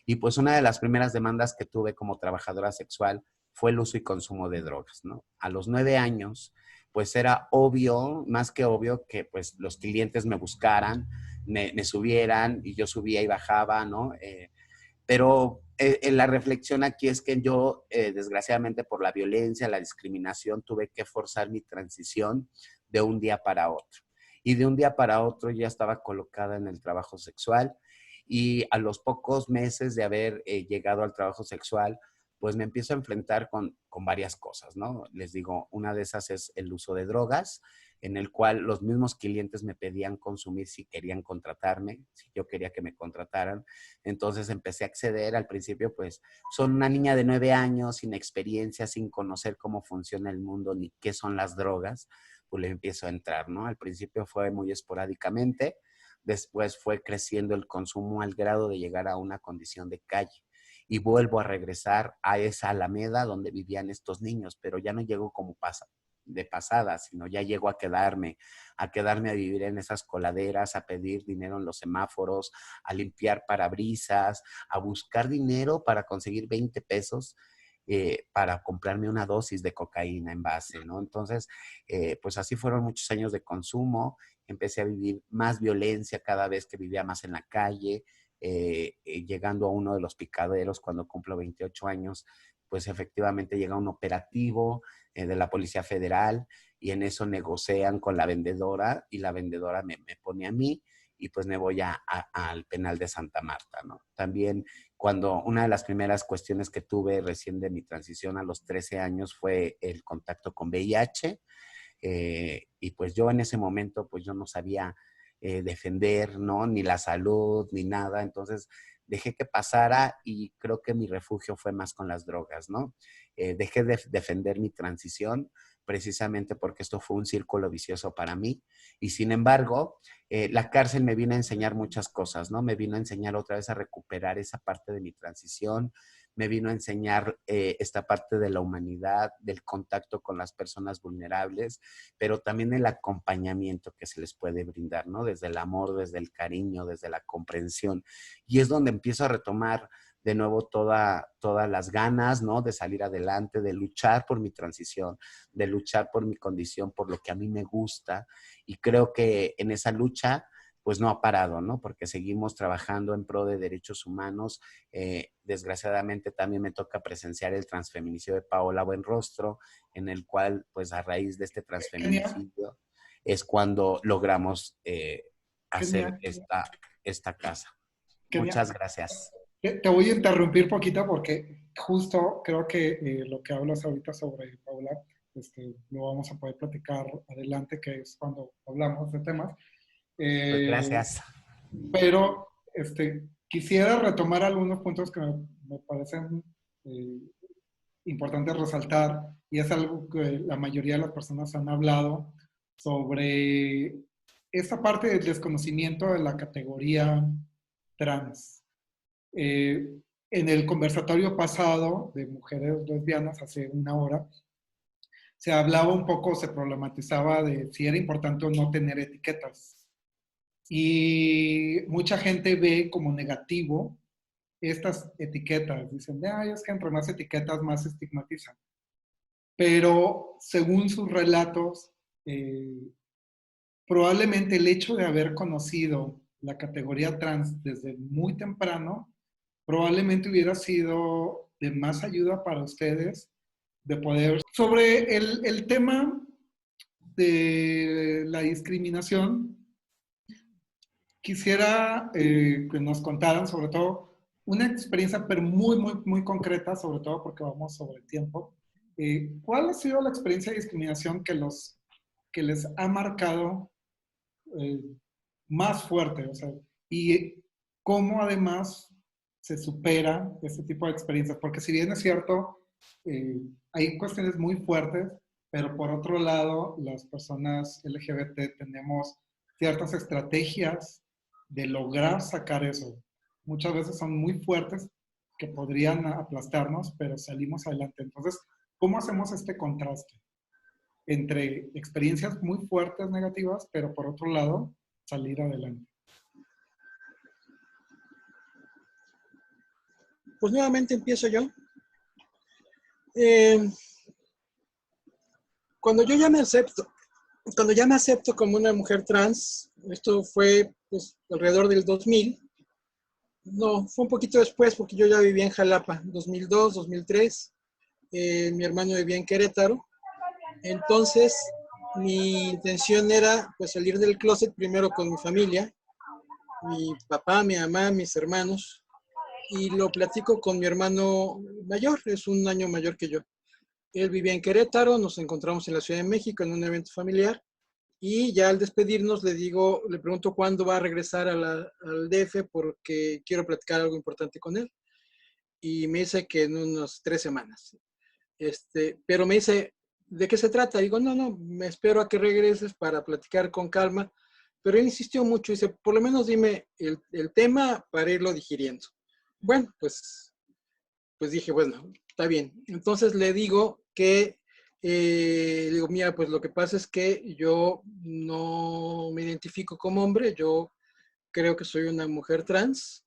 Y pues una de las primeras demandas que tuve como trabajadora sexual fue el uso y consumo de drogas, ¿no? A los 9 años, pues era obvio, más que obvio, que pues los clientes me buscaran, me subieran y yo subía y bajaba, ¿no? Pero la reflexión aquí es que yo, desgraciadamente por la violencia, la discriminación, tuve que forzar mi transición de un día para otro. Y de un día para otro ya estaba colocada en el trabajo sexual y a los pocos meses de haber llegado al trabajo sexual, pues me empiezo a enfrentar con varias cosas, ¿no? Les digo, una de esas es el uso de drogas, en el cual los mismos clientes me pedían consumir si querían contratarme, si yo quería que me contrataran. Entonces empecé a acceder. Al principio, pues, son una niña de 9 años, sin experiencia, sin conocer cómo funciona el mundo ni qué son las drogas, pues le empiezo a entrar, ¿no? Al principio fue muy esporádicamente, después fue creciendo el consumo al grado de llegar a una condición de calle. Y vuelvo a regresar a esa alameda donde vivían estos niños, pero ya no llego como de pasada, sino ya llego a quedarme a vivir en esas coladeras, a pedir dinero en los semáforos, a limpiar parabrisas, a buscar dinero para conseguir 20 pesos para comprarme una dosis de cocaína en base, ¿no? Entonces, pues así fueron muchos años de consumo. Empecé a vivir más violencia cada vez que vivía más en la calle, llegando a uno de los picaderos cuando cumplo 28 años, pues efectivamente llega un operativo de la Policía Federal y en eso negocian con la vendedora y la vendedora me pone a mí y pues me voy al penal de Santa Marta, ¿no? También cuando una de las primeras cuestiones que tuve recién de mi transición a los 13 años fue el contacto con VIH, y pues yo en ese momento pues yo no sabía defender, ¿no? Ni la salud, ni nada, entonces dejé que pasara y creo que mi refugio fue más con las drogas, ¿no? Dejé de defender mi transición precisamente porque esto fue un círculo vicioso para mí y sin embargo la cárcel me vino a enseñar muchas cosas, ¿no? Me vino a enseñar otra vez a recuperar esa parte de mi transición, me vino a enseñar esta parte de la humanidad, del contacto con las personas vulnerables, pero también el acompañamiento que se les puede brindar, ¿no? Desde el amor, desde el cariño, desde la comprensión. Y es donde empiezo a retomar de nuevo todas las ganas, ¿no? De salir adelante, de luchar por mi transición, de luchar por mi condición, por lo que a mí me gusta. Y creo que en esa lucha pues no ha parado, ¿no? Porque seguimos trabajando en pro de derechos humanos. Desgraciadamente también me toca presenciar el transfeminicidio de Paola Buenrostro, en el cual, pues a raíz de este Kenia, transfeminicidio, es cuando logramos hacer Kenia, esta casa. Kenia, Muchas gracias. te voy a interrumpir poquito porque justo creo que lo que hablas ahorita sobre Paula, lo vamos a poder platicar adelante, que es cuando hablamos de temas. Pues Eh, gracias. pero quisiera retomar algunos puntos que me parecen eh, importantes resaltar, y es algo que la mayoría de las personas han hablado sobre esta parte del desconocimiento de la categoría trans. En el conversatorio pasado de mujeres lesbianas, hace una hora, se hablaba un poco, se problematizaba de si era importante o no tener etiquetas. Y mucha gente ve como negativo estas etiquetas. Dicen, ay, es que entre más etiquetas, más estigmatizan. Pero según sus relatos, probablemente el hecho de haber conocido la categoría trans desde muy temprano, probablemente hubiera sido de más ayuda para ustedes de poder... Sobre el tema de la discriminación, quisiera que nos contaran sobre todo una experiencia, pero muy, muy, muy concreta, sobre todo porque vamos sobre el tiempo. ¿Cuál ha sido la experiencia de discriminación que les ha marcado eh, más fuerte? O sea, y cómo además se supera este tipo de experiencias, porque si bien es cierto, hay cuestiones muy fuertes, pero por otro lado, las personas LGBT tenemos ciertas estrategias de lograr sacar eso. Muchas veces son muy fuertes que podrían aplastarnos, pero salimos adelante. Entonces, ¿cómo hacemos este contraste entre experiencias muy fuertes negativas, pero por otro lado, salir adelante? Pues nuevamente empiezo yo. Eh, cuando yo ya me acepto, cuando ya me acepto como una mujer trans, esto fue pues, alrededor del 2000. No, fue un poquito después porque yo ya vivía en Jalapa, 2002, 2003. Mi hermano vivía en Querétaro. Entonces, mi intención era pues salir del closet primero con mi familia, mi papá, mi mamá, mis hermanos, y lo platico con mi hermano mayor, es un año mayor que yo. Él vivía en Querétaro, nos encontramos en la Ciudad de México en un evento familiar y ya al despedirnos le digo, le pregunto cuándo va a regresar al DF porque quiero platicar algo importante con él. Y me dice que en unas 3 semanas. Pero me dice, ¿de qué se trata? Digo, no, no, me espero a que regreses para platicar con calma. Pero él insistió mucho, dice, por lo menos dime el tema para irlo digiriendo. Bueno, pues dije, bueno, está bien. Entonces le digo que, digo, mira, pues lo que pasa es que yo no me identifico como hombre, yo creo que soy una mujer trans,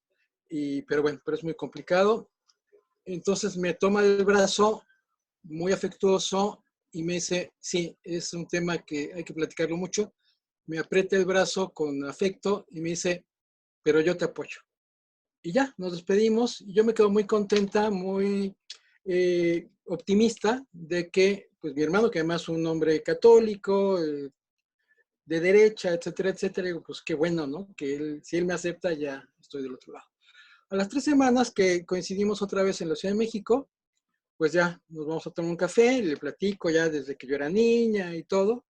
pero bueno, pero es muy complicado. Entonces me toma el brazo, muy afectuoso, y me dice, sí, es un tema que hay que platicarlo mucho. Me aprieta el brazo con afecto y me dice, pero yo te apoyo. Y ya, nos despedimos. Y yo me quedo muy contenta, muy optimista de que, pues mi hermano, que además es un hombre católico, de derecha, etcétera, etcétera, digo, pues qué bueno, ¿no? Que él, si él me acepta, ya estoy del otro lado. A las 3 semanas que coincidimos otra vez en la Ciudad de México, pues ya nos vamos a tomar un café, le platico ya desde que yo era niña y todo.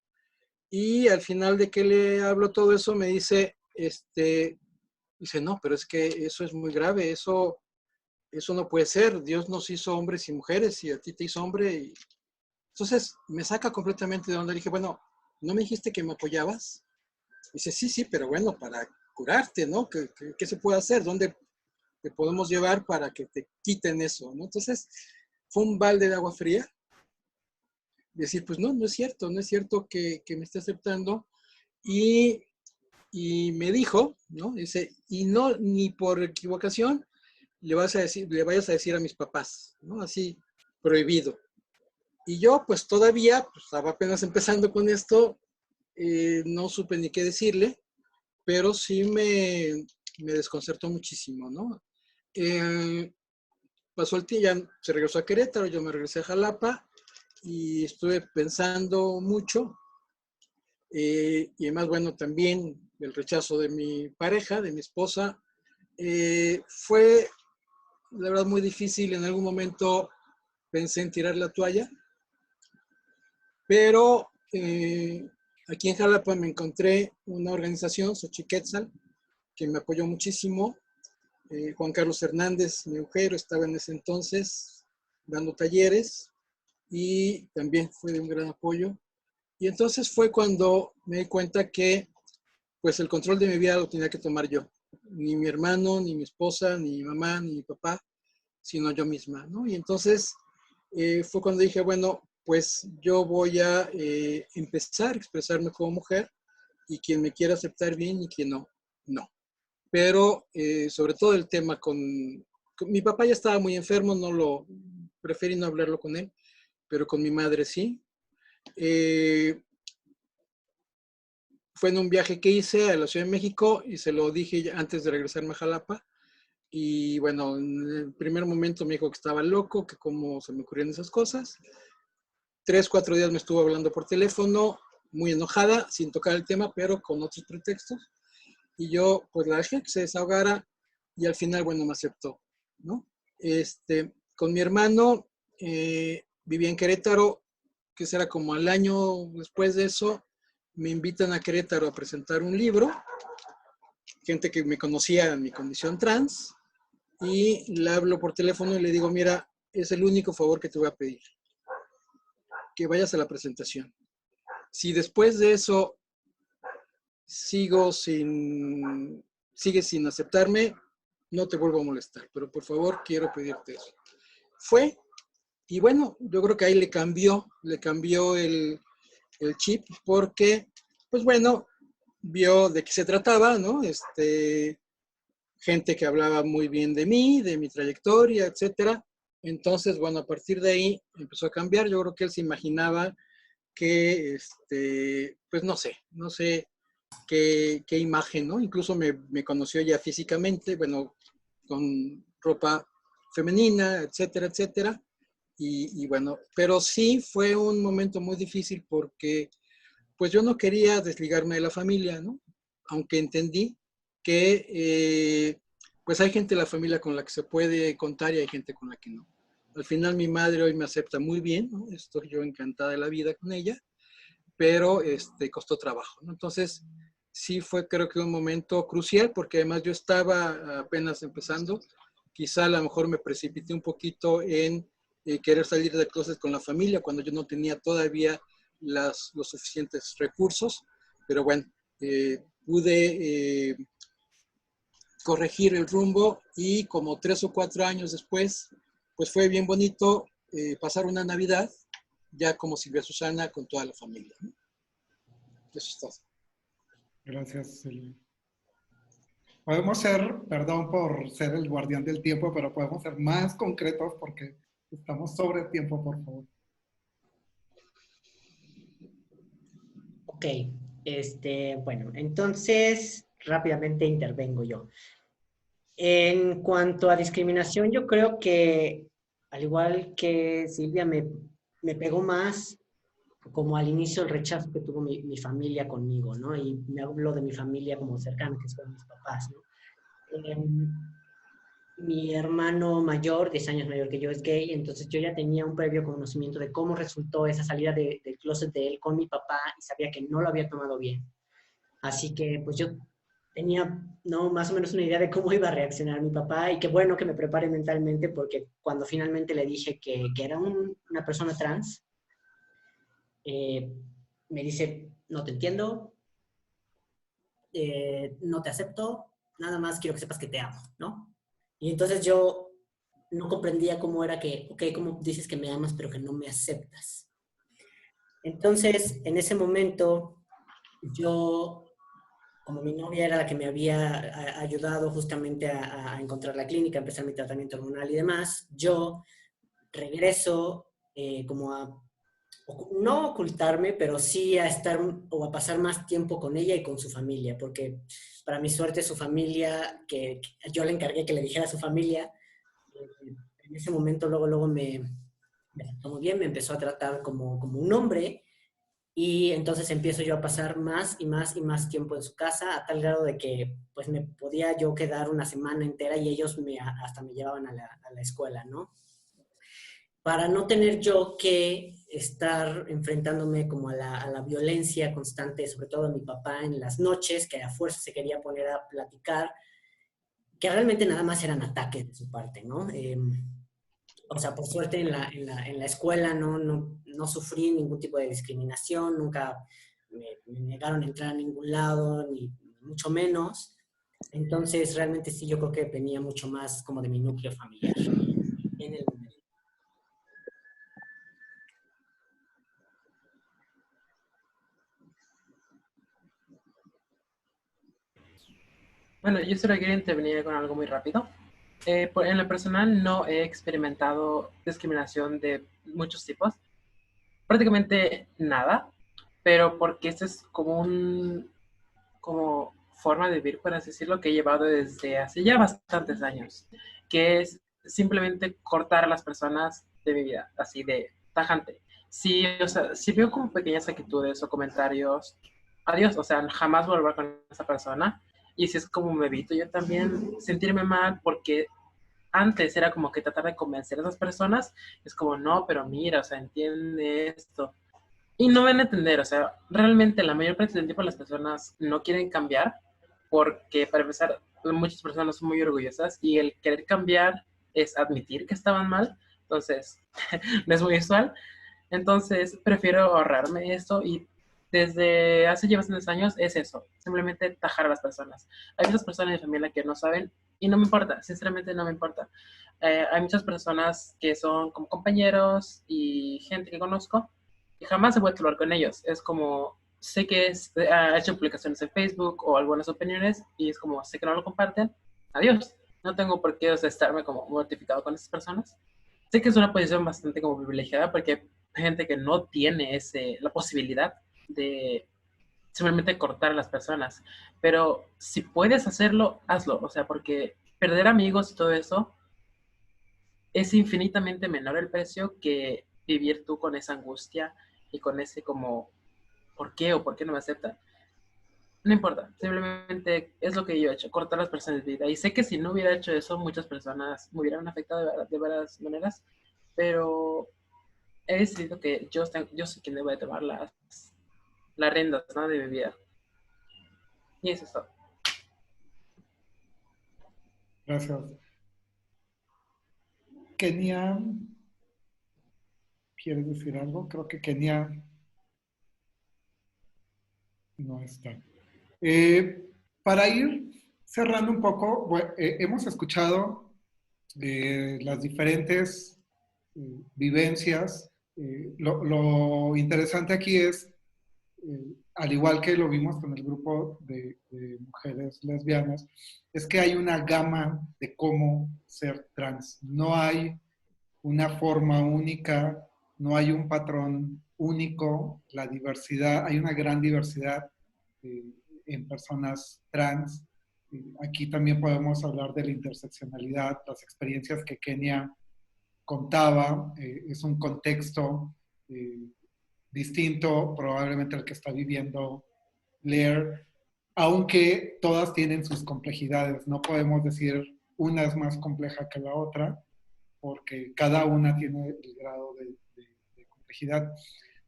Y al final de que le hablo todo eso, me dice, dice, no, pero es que eso es muy grave, eso no puede ser. Dios nos hizo hombres y mujeres y a ti te hizo hombre. Y... Entonces me saca completamente de donde dije, bueno, ¿no me dijiste que me apoyabas? Dice, sí, sí, pero bueno, para curarte, ¿no? ¿Qué se puede hacer? ¿Dónde te podemos llevar para que te quiten eso, ¿no? Entonces fue un balde de agua fría. Decir, pues no, no es cierto, no es cierto que me esté aceptando. Y, y me dijo, ¿no? Dice, y no, ni por equivocación le vayas a decir a mis papás, ¿no? Así, prohibido. Y yo, pues todavía, pues estaba apenas empezando con esto, no supe ni qué decirle, pero sí me desconcertó muchísimo, ¿no? Pasó el tiempo, ya se regresó a Querétaro, yo me regresé a Jalapa y estuve pensando mucho. Y además, bueno, también el rechazo de mi pareja, de mi esposa, fue, la verdad, muy difícil. En algún momento pensé en tirar la toalla, pero aquí en Jalapa me encontré una organización, Xochiquetzal, que me apoyó muchísimo. Juan Carlos Hernández, mi mujer, estaba en ese entonces dando talleres y también fue de un gran apoyo. Y entonces fue cuando me di cuenta que pues el control de mi vida lo tenía que tomar yo. Ni mi hermano, ni mi esposa, ni mi mamá, ni mi papá, sino yo misma, ¿no? Y entonces fue cuando dije, bueno, pues yo voy a empezar a expresarme como mujer y quien me quiera aceptar bien y quien no, no. Pero sobre todo el tema con mi papá ya estaba muy enfermo, preferí no hablarlo con él, pero con mi madre sí. Fue en un viaje que hice a la Ciudad de México y se lo dije antes de regresarme a Jalapa. Y bueno, en el primer momento me dijo que estaba loco, que cómo se me ocurrían esas cosas. 3, 4 días me estuvo hablando por teléfono, muy enojada, sin tocar el tema, pero con otros pretextos. Y yo pues la dejé que se desahogara y al final, bueno, me aceptó, ¿no? Con mi hermano, vivía en Querétaro, que será como al año después de eso, me invitan a Querétaro a presentar un libro, gente que me conocía en mi condición trans, y le hablo por teléfono y le digo, mira, es el único favor que te voy a pedir, que vayas a la presentación. Si después de eso sigues sin aceptarme, no te vuelvo a molestar, pero por favor quiero pedirte eso. Fue, y bueno, yo creo que ahí le cambió el chip, porque, pues bueno, vio de qué se trataba, ¿no? Gente que hablaba muy bien de mí, de mi trayectoria, etcétera, Entonces, bueno, a partir de ahí empezó a cambiar. Yo creo que él se imaginaba que, pues no sé qué imagen, ¿no? Incluso me conoció ya físicamente, bueno, con ropa femenina, etcétera, etcétera. Y bueno, pero sí fue un momento muy difícil porque pues yo no quería desligarme de la familia, ¿no? Aunque entendí que pues hay gente de la familia con la que se puede contar y hay gente con la que no. Al final mi madre hoy me acepta muy bien, ¿no? Estoy yo encantada de la vida con ella, pero costó trabajo, ¿no? Entonces sí fue creo que un momento crucial porque además yo estaba apenas empezando, quizá a lo mejor me precipité un poquito en querer salir del closet con la familia cuando yo no tenía todavía los suficientes recursos, pero bueno, pude corregir el rumbo y como 3 o 4 años después, pues fue bien bonito pasar una Navidad ya como Silvia Susana con toda la familia, ¿no? Eso es todo. Gracias, Silvia. Podemos ser, perdón por ser el guardián del tiempo, pero podemos ser más concretos porque estamos sobre tiempo, por favor. Ok, bueno, entonces rápidamente intervengo yo. En cuanto a discriminación, yo creo que, al igual que Silvia, me pegó más como al inicio el rechazo que tuvo mi familia conmigo, ¿no? Y me hablo de mi familia como cercana, que son mis papás, ¿no? Mi hermano mayor, 10 años mayor que yo, es gay, entonces yo ya tenía un previo conocimiento de cómo resultó esa salida del closet de él con mi papá y sabía que no lo había tomado bien. Así que pues yo tenía, ¿no? Más o menos una idea de cómo iba a reaccionar mi papá y qué bueno que me prepare mentalmente porque cuando finalmente le dije que era una persona trans, eh, me dice, no te entiendo, no te acepto, nada más quiero que sepas que te amo, ¿no? Y entonces yo no comprendía cómo era que, ok, cómo dices que me amas pero que no me aceptas. Entonces, en ese momento, yo, como mi novia era la que me había ayudado justamente a encontrar la clínica, a empezar mi tratamiento hormonal y demás, yo regreso como a, no ocultarme, pero sí a estar o a pasar más tiempo con ella y con su familia, porque para mi suerte su familia, que yo le encargué que le dijera a su familia, en ese momento luego me trató muy bien, me empezó a tratar como un hombre y entonces empiezo yo a pasar más y más y más tiempo en su casa a tal grado de que pues me podía yo quedar una semana entera y ellos hasta me llevaban a la escuela, ¿no? Para no tener yo que estar enfrentándome como a la violencia constante, sobre todo de mi papá en las noches, que a fuerza se quería poner a platicar, que realmente nada más eran ataques de su parte, ¿no? O sea, por suerte en la escuela no sufrí ningún tipo de discriminación, nunca me negaron entrar a ningún lado, ni mucho menos. Entonces, realmente sí, yo creo que venía mucho más como de mi núcleo familiar en el momento. Bueno, yo solo quiero intervenir con algo muy rápido. En lo personal no he experimentado discriminación de muchos tipos, prácticamente nada, pero porque este es como forma de vivir, por así decirlo, que he llevado desde hace ya bastantes años, que es simplemente cortar a las personas de mi vida, así de tajante. Si, o sea, si veo como pequeñas actitudes o comentarios, adiós, o sea, jamás volver con esa persona. Y si es como me evito yo también sentirme mal porque antes era como que tratar de convencer a esas personas, es como, no, pero mira, o sea, entiende esto. Y no van a entender, o sea, realmente la mayor parte del tiempo las personas no quieren cambiar porque para empezar, muchas personas son muy orgullosas y el querer cambiar es admitir que estaban mal, entonces no es muy usual. Entonces prefiero ahorrarme esto y desde hace ya bastantes años es eso, simplemente tajar a las personas. Hay muchas personas de mi familia que no saben y no me importa, sinceramente no me importa. Hay muchas personas que son como compañeros y gente que conozco y jamás he vuelto a hablar con ellos. Es como, sé que ha hecho publicaciones en Facebook o algunas opiniones y es como, sé que no lo comparten, adiós. No tengo por qué, o sea, estarme como mortificado con esas personas. sé que es una posición bastante como privilegiada porque hay gente que no tiene la posibilidad de simplemente cortar a las personas, pero si puedes hacerlo, hazlo, o sea, porque perder amigos y todo eso es infinitamente menor el precio que vivir tú con esa angustia y con ese como, ¿por qué o por qué no me aceptan? No importa, simplemente es lo que yo he hecho, cortar a las personas de vida. Y sé que si no hubiera hecho eso, muchas personas me hubieran afectado de varias maneras, pero he decidido que yo soy quien debe tomar las riendas, ¿no? De mi vida. Y eso es todo. Gracias. Kenia, ¿quieres decir algo? Creo que Kenia no está. Para ir cerrando un poco, hemos escuchado las diferentes vivencias. Lo interesante aquí es, al igual que lo vimos con el grupo de mujeres lesbianas, es que hay una gama de cómo ser trans. No hay una forma única, no hay un patrón único, la diversidad, hay una gran diversidad eh, en personas trans. Aquí también podemos hablar de la interseccionalidad, las experiencias que Kenia contaba, es un contexto eh, distinto probablemente al que está viviendo Blair, aunque todas tienen sus complejidades. No podemos decir una es más compleja que la otra, porque cada una tiene el grado de complejidad.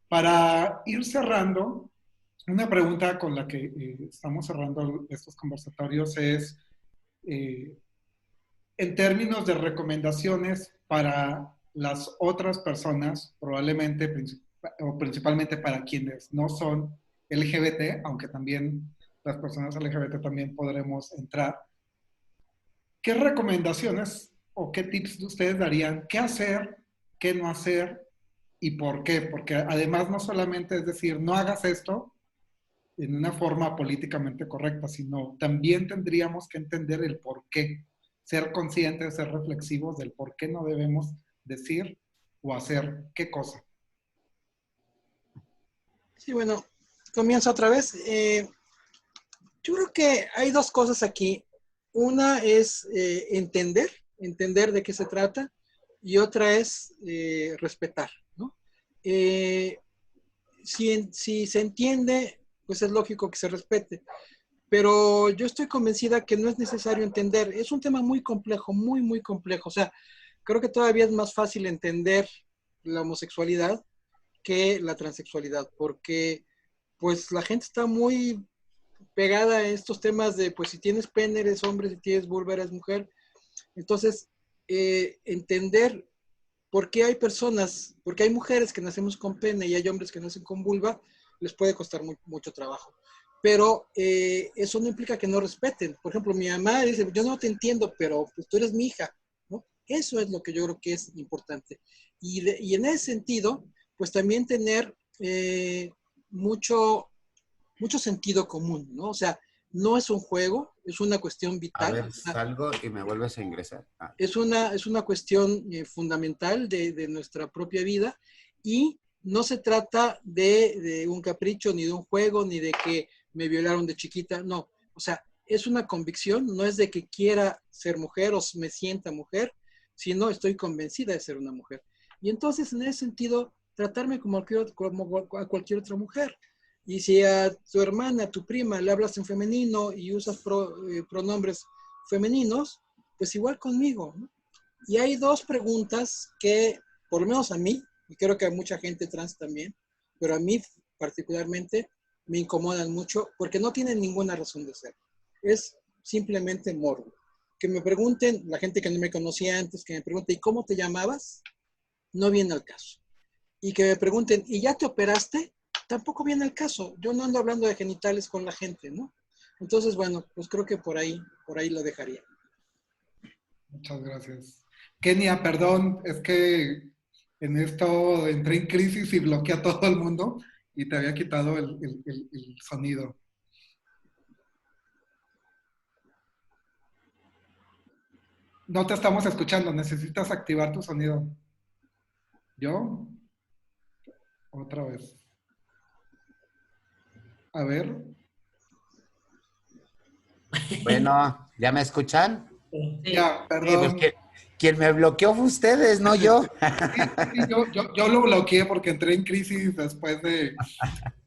Para ir cerrando, una pregunta con la que estamos cerrando estos conversatorios es, eh, en términos de recomendaciones para las otras personas, probablemente o principalmente para quienes no son LGBT, aunque también las personas LGBT también podremos entrar, ¿qué recomendaciones o qué tips ustedes darían? ¿Qué hacer? ¿Qué no hacer? ¿Y por qué? Porque además no solamente es decir, no hagas esto en una forma políticamente correcta, sino también tendríamos que entender el por qué, ser conscientes, ser reflexivos del por qué no debemos decir o hacer qué cosa. Sí, bueno, comienzo otra vez. Yo creo que hay dos cosas aquí. Una es entender de qué se trata, y otra es respetar, ¿no? Eh, si se entiende, pues es lógico que se respete. Pero yo estoy convencida que no es necesario entender. Es un tema muy complejo, muy, muy complejo. O sea, creo que todavía es más fácil entender la homosexualidad que la transexualidad, porque pues la gente está muy pegada a estos temas de, pues si tienes pene eres hombre, si tienes vulva eres mujer. Entonces, entender por qué hay personas, porque hay mujeres que nacemos con pene y hay hombres que nacen con vulva, les puede costar mucho trabajo. Pero eso no implica que no respeten. Por ejemplo, mi mamá dice, yo no te entiendo, pero pues, tú eres mi hija, ¿no? Eso es lo que yo creo que es importante. Y en ese sentido, pues también tener mucho, mucho sentido común, ¿no? O sea, no es un juego, es una cuestión A vital. ver, salgo y me vuelves a ingresar. Ah, Es una cuestión fundamental de nuestra propia vida, y no se trata de un capricho, ni de un juego, ni de que me violaron de chiquita, no. O sea, es una convicción, no es de que quiera ser mujer o me sienta mujer, sino estoy convencida de ser una mujer. Y entonces, en ese sentido, tratarme como a cualquier otra mujer. Y si a tu hermana, a tu prima, le hablas en femenino y usas pronombres femeninos, pues igual conmigo, ¿no? Y hay dos preguntas que, por lo menos a mí, y creo que a mucha gente trans también, pero a mí particularmente me incomodan mucho porque no tienen ninguna razón de ser. Es simplemente morbo. Que me pregunten, la gente que no me conocía antes, que me pregunte, ¿y cómo te llamabas? No viene al caso. Y que me pregunten, ¿y ya te operaste? Tampoco viene al caso. Yo no ando hablando de genitales con la gente, ¿no? Entonces, bueno, pues creo que por ahí lo dejaría. Muchas gracias. Kenia, perdón, es que en esto entré en crisis y bloqueé a todo el mundo y te había quitado el sonido. No te estamos escuchando, necesitas activar tu sonido. ¿Yo? Otra vez. A ver. Bueno, ¿ya me escuchan? Sí. Ya, Sí, pues perdón. quien me bloqueó fue ustedes, no yo. Sí, yo lo bloqueé porque entré en crisis después de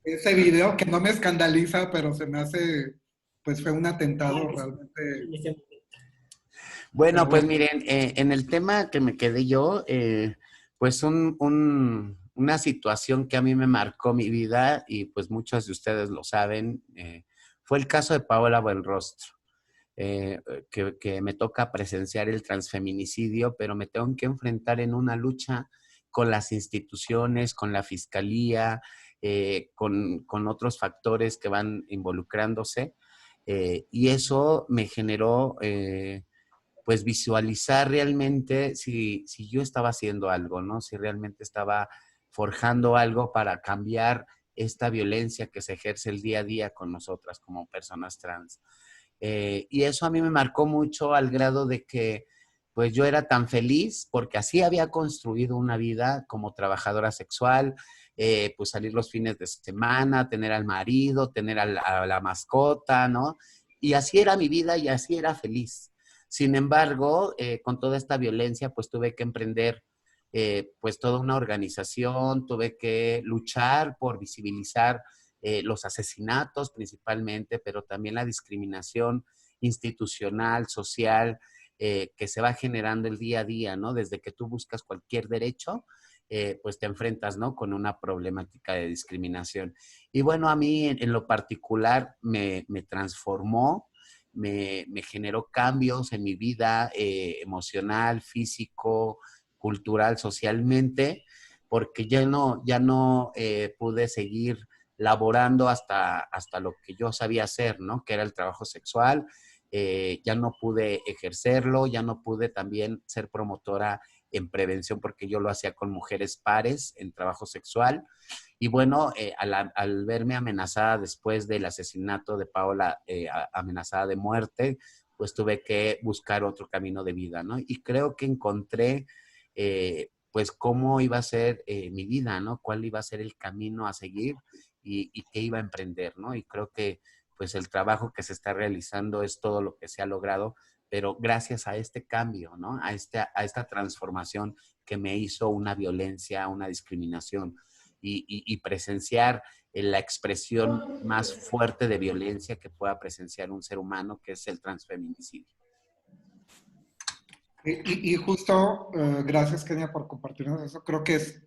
ese video que no me escandaliza, pero se me hace, pues fue un atentado realmente. Pero Bueno, pues bueno, miren, en el tema que me quedé yo, pues una situación que a mí me marcó mi vida y pues muchos de ustedes lo saben, fue el caso de Paola Buenrostro, que me toca presenciar el transfeminicidio, pero me tengo que enfrentar en una lucha con las instituciones, con la fiscalía, con otros factores que van involucrándose. Y eso me generó pues visualizar realmente si yo estaba haciendo algo, ¿no? Si realmente estaba forjando algo para cambiar esta violencia que se ejerce el día a día con nosotras como personas trans. Y eso a mí me marcó mucho al grado de que pues yo era tan feliz porque así había construido una vida como trabajadora sexual, pues salir los fines de semana, tener al marido, tener a la mascota, ¿no? Y así era mi vida y así era feliz. Sin embargo, con toda esta violencia, pues tuve que emprender pues toda una organización, tuve que luchar por visibilizar los asesinatos principalmente, pero también la discriminación institucional, social, que se va generando el día a día, ¿no? Desde que tú buscas cualquier derecho, pues te enfrentas, ¿no? Con una problemática de discriminación. Y bueno, a mí en lo particular me transformó, me generó cambios en mi vida emocional, físico, cultural, socialmente, porque ya no pude seguir laborando hasta lo que yo sabía hacer, ¿no? Que era el trabajo sexual. Ya no pude ejercerlo, ya no pude también ser promotora en prevención porque yo lo hacía con mujeres pares en trabajo sexual. Y bueno, al verme amenazada después del asesinato de Paola, amenazada de muerte, pues tuve que buscar otro camino de vida, ¿no? Y creo que encontré, pues, cómo iba a ser mi vida, ¿no? Cuál iba a ser el camino a seguir y qué iba a emprender, ¿no? Y creo que, pues, el trabajo que se está realizando es todo lo que se ha logrado, pero gracias a este cambio, ¿no? A esta transformación que me hizo una violencia, una discriminación y presenciar la expresión más fuerte de violencia que pueda presenciar un ser humano, que es el transfeminicidio. y justo, gracias Kenia por compartirnos eso. Creo que es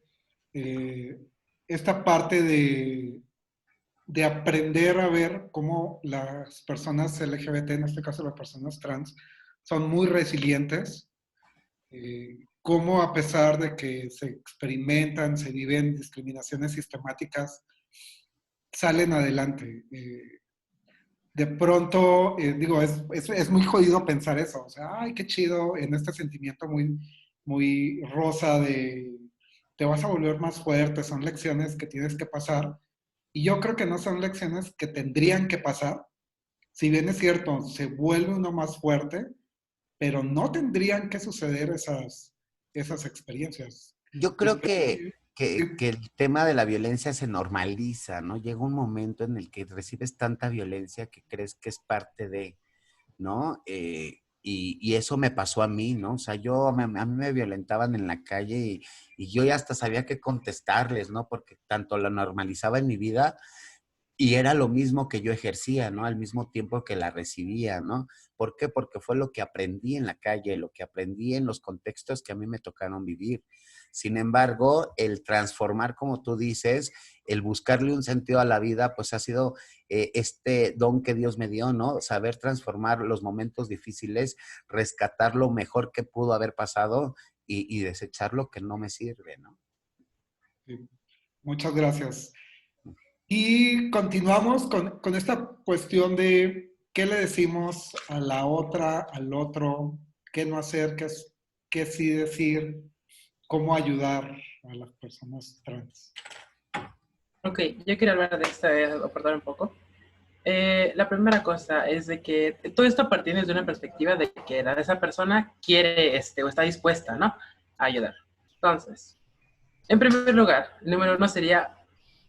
esta parte de aprender a ver cómo las personas LGBT, en este caso las personas trans, son muy resilientes, cómo a pesar de que se experimentan, se viven discriminaciones sistemáticas, salen adelante. De pronto, digo, es muy jodido pensar eso, o sea, ay, qué chido, en este sentimiento muy, muy rosa de te vas a volver más fuerte, son lecciones que tienes que pasar, y yo creo que no son lecciones que tendrían que pasar, si bien es cierto, se vuelve uno más fuerte, pero no tendrían que suceder esas experiencias. Yo Y creo creo que el tema de la violencia se normaliza, ¿no? Llega un momento en el que recibes tanta violencia que crees que es parte de, ¿no? Y eso me pasó a mí, ¿no? O sea, a mí me violentaban en la calle y yo ya hasta sabía qué contestarles, ¿no? Porque tanto lo normalizaba en mi vida y era lo mismo que yo ejercía, ¿no? Al mismo tiempo que la recibía, ¿no? ¿Por qué? Porque fue lo que aprendí en la calle, lo que aprendí en los contextos que a mí me tocaron vivir. Sin embargo, el transformar, como tú dices, el buscarle un sentido a la vida, pues ha sido este don que Dios me dio, ¿no? Saber transformar los momentos difíciles, rescatar lo mejor que pudo haber pasado y desechar lo que no me sirve, ¿no? sí, muchas gracias. Y continuamos con esta cuestión de qué le decimos a la otra, al otro, qué no hacer, qué sí decir, cómo ayudar a las personas trans. Ok, yo quiero hablar de esta, aportar un poco. La primera cosa es de que todo esto parte desde una perspectiva de que esa persona quiere o está dispuesta, ¿no? A ayudar. Entonces, En primer lugar, el número uno sería,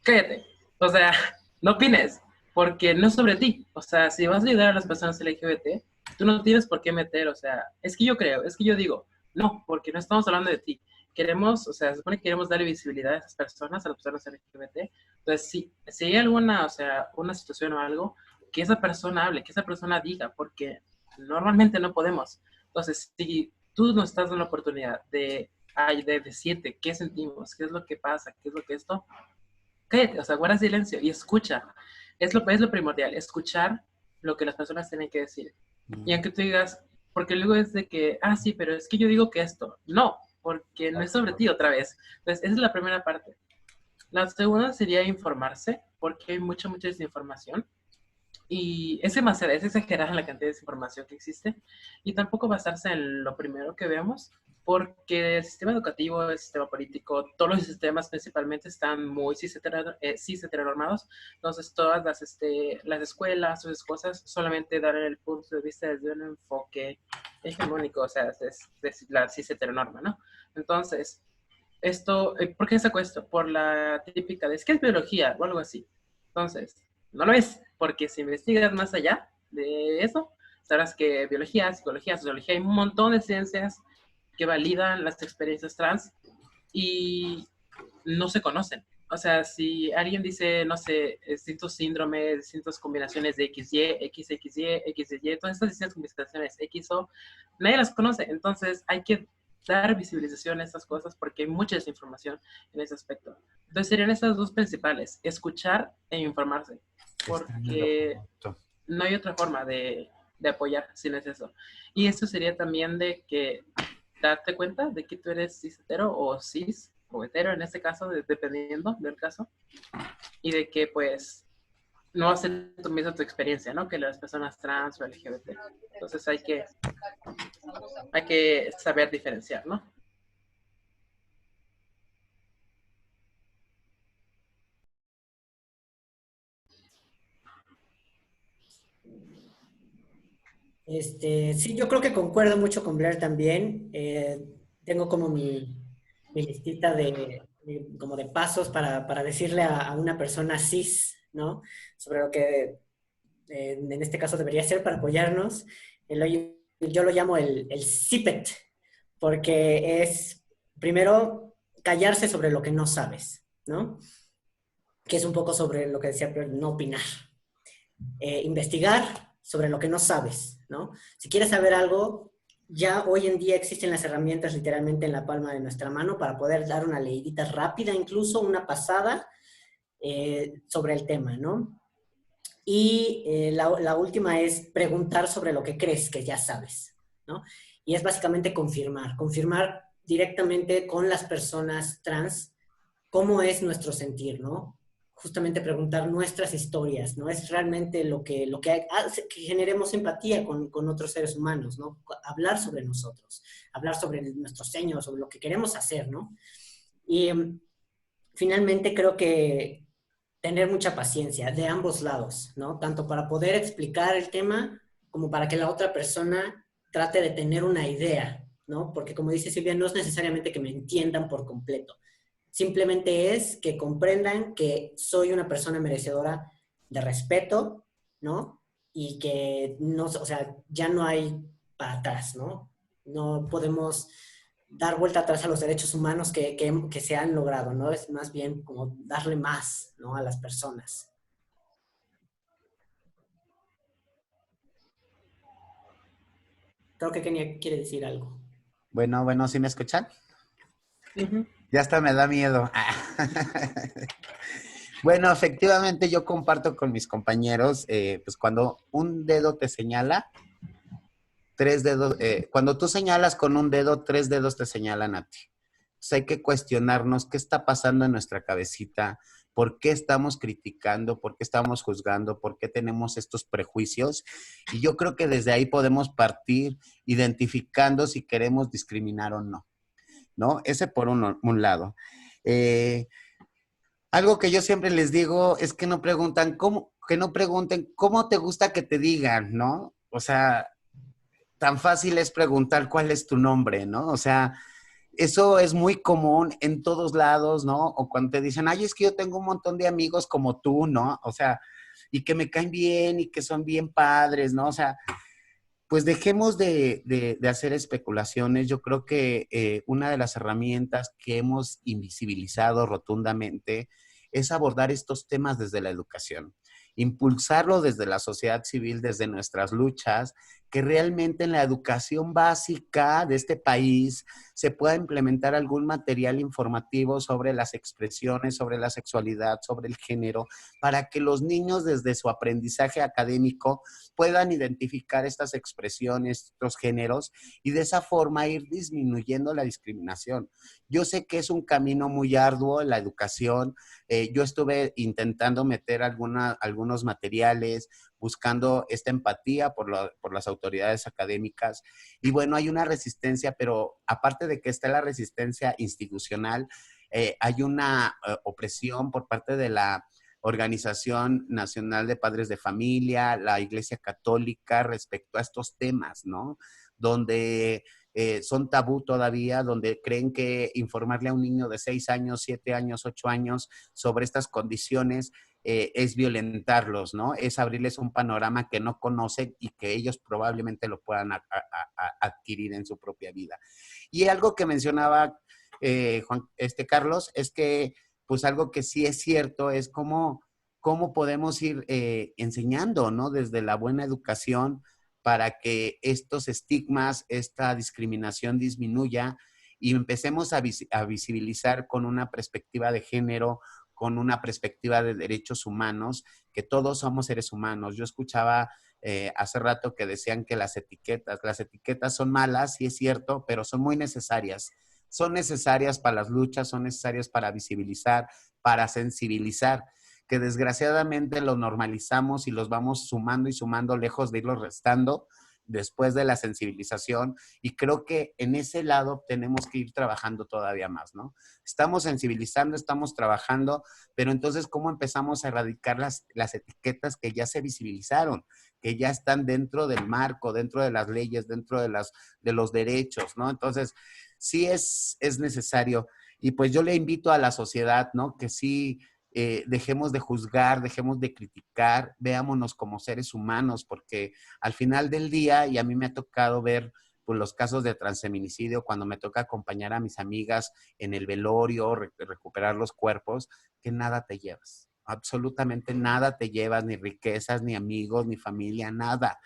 cállate. O sea, no opines, porque no es sobre ti. O sea, si vas a ayudar a las personas LGBT, tú no tienes por qué meter, o sea, es que yo creo, es que yo digo, no, porque no estamos hablando de ti. Queremos, o sea, se supone que queremos darle visibilidad a esas personas, a las personas LGBT. Entonces, si hay alguna, o sea, una situación o algo, que esa persona hable, que esa persona diga, porque normalmente no podemos. Entonces, si tú nos estás dando la oportunidad de decirte qué sentimos, qué es lo que pasa, qué es lo que esto, cállate, o sea, guarda silencio y escucha. Es lo primordial, escuchar lo que las personas tienen que decir. Y aunque tú digas, porque luego es de que, sí, pero es que yo digo que esto. No, porque no es sobre ti otra vez. Entonces, esa es la primera parte. La segunda sería informarse, porque hay mucha desinformación. Y es demasiada, es exagerada la cantidad de desinformación que existe. Y tampoco basarse en lo primero que vemos, porque el sistema educativo, el sistema político, todos los sistemas principalmente están muy cis heteronormados. Entonces, todas las escuelas, todas esas cosas, solamente dan el punto de vista desde un enfoque hegemónico, o sea, es la cis heteronorma, ¿no? Entonces, ¿por qué saco esto? Por la típica de, es que es biología o algo así. Entonces, no lo es, porque si investigas más allá de eso, sabrás que biología, psicología, sociología, hay un montón de ciencias que validan las experiencias trans y no se conocen. O sea, si alguien dice, no sé, distintos síndromes, distintas combinaciones de XY, XXY, XY, todas estas distintas combinaciones XO, nadie las conoce. Entonces, hay que dar visualización a estas cosas porque hay mucha desinformación en ese aspecto. Entonces, serían estas dos principales, escuchar e informarse, porque no hay otra forma de apoyar si no es eso. Y eso sería también de que darte cuenta de que tú eres cis hetero o cis o hetero en este caso, dependiendo del caso, y de que pues no va a ser tu misma tu experiencia, ¿no? Que las personas trans o LGBT. Entonces hay que saber diferenciar, ¿no? Sí, yo creo que concuerdo mucho con Blair también. Tengo como mi listita como de pasos para decirle a una persona cis, ¿no? Sobre lo que en este caso debería ser para apoyarnos. Yo lo llamo el CIPET, porque es, primero, callarse sobre lo que no sabes, ¿no? Que es un poco sobre lo que decía Blair, no opinar. Investigar sobre lo que no sabes, ¿no? Si quieres saber algo, ya hoy en día existen las herramientas literalmente en la palma de nuestra mano para poder dar una leidita rápida, incluso una pasada sobre el tema, ¿no? Y la última es preguntar sobre lo que crees que ya sabes, ¿no? Y es básicamente confirmar directamente con las personas trans cómo es nuestro sentir, ¿no? Justamente preguntar nuestras historias, ¿no? Es realmente lo que hace que generemos empatía con otros seres humanos, ¿no? Hablar sobre nosotros, hablar sobre nuestros sueños, sobre lo que queremos hacer, ¿no? Y finalmente creo que tener mucha paciencia de ambos lados, ¿no? Tanto para poder explicar el tema como para que la otra persona trate de tener una idea, ¿no? Porque como dice Silvia, no es necesariamente que me entiendan por completo. Simplemente es que comprendan que soy una persona merecedora de respeto, ¿no? Y que no, o sea, ya no hay para atrás, ¿no? No podemos dar vuelta atrás a los derechos humanos que se han logrado, ¿no? Es más bien como darle más, ¿no? A las personas. Creo que Kenia quiere decir algo. Bueno, ¿sí me escuchan? Uh-huh. Ya hasta me da miedo. Bueno, efectivamente yo comparto con mis compañeros, pues cuando un dedo te señala, tres dedos, cuando tú señalas con un dedo, tres dedos te señalan a ti. Entonces hay que cuestionarnos qué está pasando en nuestra cabecita, por qué estamos criticando, por qué estamos juzgando, por qué tenemos estos prejuicios. Y yo creo que desde ahí podemos partir identificando si queremos discriminar o no, ¿no? Ese por un lado. Algo que yo siempre les digo es que no pregunten cómo te gusta que te digan, ¿no? O sea, tan fácil es preguntar cuál es tu nombre, ¿no? O sea, eso es muy común en todos lados, ¿no? O cuando te dicen, ay, es que yo tengo un montón de amigos como tú, ¿no? O sea, y que me caen bien y que son bien padres, ¿no? O sea, pues dejemos de hacer especulaciones. Yo creo que una de las herramientas que hemos invisibilizado rotundamente es abordar estos temas desde la educación, impulsarlo desde la sociedad civil, desde nuestras luchas, que realmente en la educación básica de este país se pueda implementar algún material informativo sobre las expresiones, sobre la sexualidad, sobre el género, para que los niños desde su aprendizaje académico puedan identificar estas expresiones, estos géneros, y de esa forma ir disminuyendo la discriminación. Yo sé que es un camino muy arduo en la educación. Yo estuve intentando meter algunos materiales, buscando esta empatía por las autoridades académicas. Y bueno, hay una resistencia, pero aparte de que está la resistencia institucional, hay una opresión por parte de la Organización Nacional de Padres de Familia, la Iglesia Católica, respecto a estos temas, ¿no? Donde son tabú todavía, donde creen que informarle a un niño de 6 años, 7 años, 8 años sobre estas condiciones es violentarlos, ¿no? Es abrirles un panorama que no conocen y que ellos probablemente lo puedan adquirir en su propia vida. Y algo que mencionaba Carlos, es que pues algo que sí es cierto es cómo podemos ir enseñando, ¿no? Desde la buena educación para que estos estigmas, esta discriminación disminuya y empecemos a visibilizar con una perspectiva de género, con una perspectiva de derechos humanos, que todos somos seres humanos. Yo escuchaba hace rato que decían que las etiquetas son malas, sí es cierto, pero son muy necesarias. Son necesarias para las luchas, son necesarias para visibilizar, para sensibilizar, que desgraciadamente lo normalizamos y los vamos sumando y sumando lejos de irlos restando después de la sensibilización, y creo que en ese lado tenemos que ir trabajando todavía más, ¿no? Estamos sensibilizando, estamos trabajando, pero entonces, ¿cómo empezamos a erradicar las etiquetas que ya se visibilizaron, que ya están dentro del marco, dentro de las leyes, dentro de los derechos, ¿no? Entonces, sí es necesario. Y pues yo le invito a la sociedad, ¿no? Que sí dejemos de juzgar, dejemos de criticar, veámonos como seres humanos, porque al final del día, y a mí me ha tocado ver pues, los casos de transfeminicidio, cuando me toca acompañar a mis amigas en el velorio, recuperar los cuerpos, que nada te llevas. Absolutamente nada te llevas, ni riquezas, ni amigos, ni familia, nada.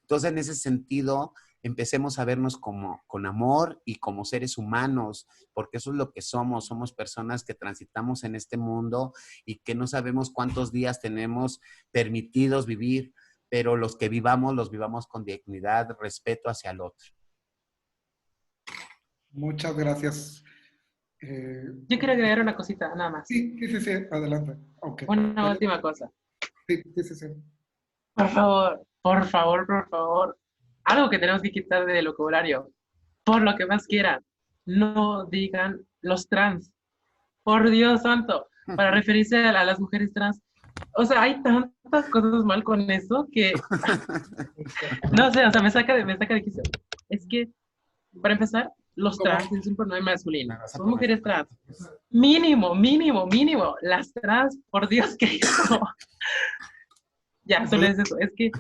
Entonces, en ese sentido, empecemos a vernos como con amor y como seres humanos, porque eso es lo que somos. Somos personas que transitamos en este mundo y que no sabemos cuántos días tenemos permitidos vivir, pero los que vivamos, los vivamos con dignidad, respeto hacia el otro. Muchas gracias. Yo quiero agregar una cosita, nada más. Sí, adelante. Okay. Una última cosa. Sí. Por favor, por favor, por favor. Algo que tenemos que quitar del vocabulario. Por lo que más quieran. No digan los trans. Por Dios santo. Para referirse a las mujeres trans. O sea, hay tantas cosas mal con eso que... No sé, o sea, me saca de quicio. Es que, para empezar, los trans es un pronombre masculino. Son mujeres trans. Mínimo. Las trans, por Dios que eso. Ya, solo es eso. Es que...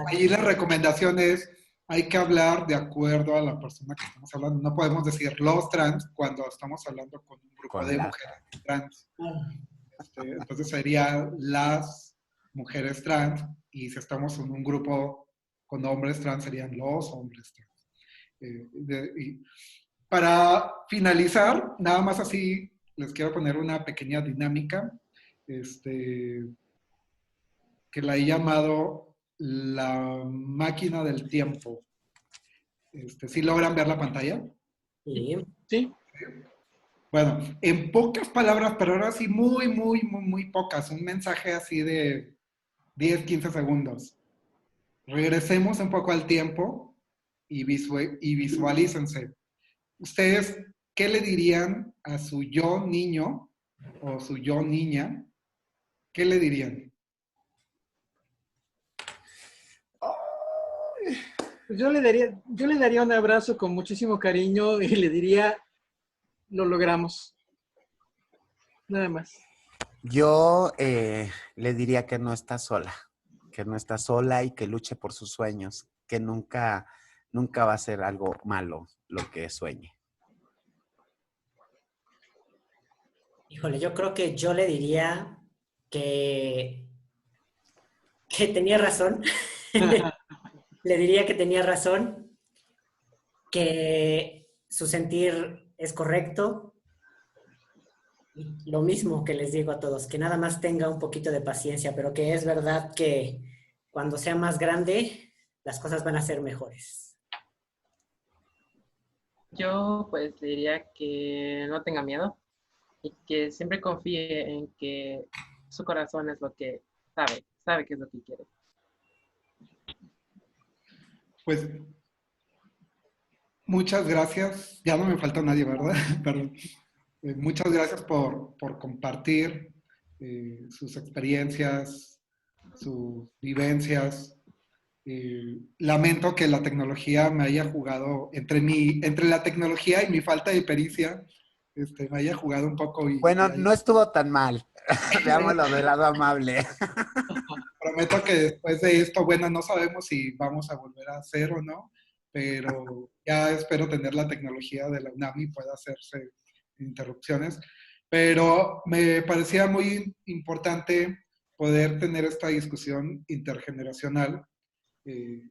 Ahí la recomendación es, hay que hablar de acuerdo a la persona que estamos hablando. No podemos decir los trans cuando estamos hablando con un grupo de mujeres trans. Entonces sería las mujeres trans, y si estamos en un grupo con hombres trans, serían los hombres trans. Y para finalizar, nada más así, les quiero poner una pequeña dinámica, que la he llamado la máquina del tiempo. ¿Sí logran ver la pantalla? Sí. Sí. Bueno, en pocas palabras, pero ahora sí muy pocas, un mensaje así de 10, 15 segundos. Regresemos un poco al tiempo y visualícense. ¿Ustedes qué le dirían a su yo niño o su yo niña? ¿Qué le dirían? Pues yo le daría un abrazo con muchísimo cariño y le diría lo logramos. Nada más. Yo le diría que no está sola y que luche por sus sueños, que nunca va a ser algo malo lo que sueñe. Híjole, yo creo que yo le diría que, que tenía razón. Le diría que tenía razón, que su sentir es correcto. Y lo mismo que les digo a todos, que nada más tenga un poquito de paciencia, pero que es verdad que cuando sea más grande, las cosas van a ser mejores. Yo pues le diría que no tenga miedo y que siempre confíe en que su corazón es lo que sabe qué es lo que quiere. Pues muchas gracias. Ya no me falta nadie, ¿verdad? Perdón. Muchas gracias por compartir sus experiencias, sus vivencias. Lamento que la tecnología me haya jugado, entre la tecnología y mi falta de pericia, me haya jugado un poco Bueno, no estuvo tan mal. Veámoslo del lado amable. prometo que después de esto, bueno, no sabemos si vamos a volver a hacer o no, pero ya espero tener la tecnología de la UNAM y pueda hacerse interrupciones. Pero me parecía muy importante poder tener esta discusión intergeneracional. Eh,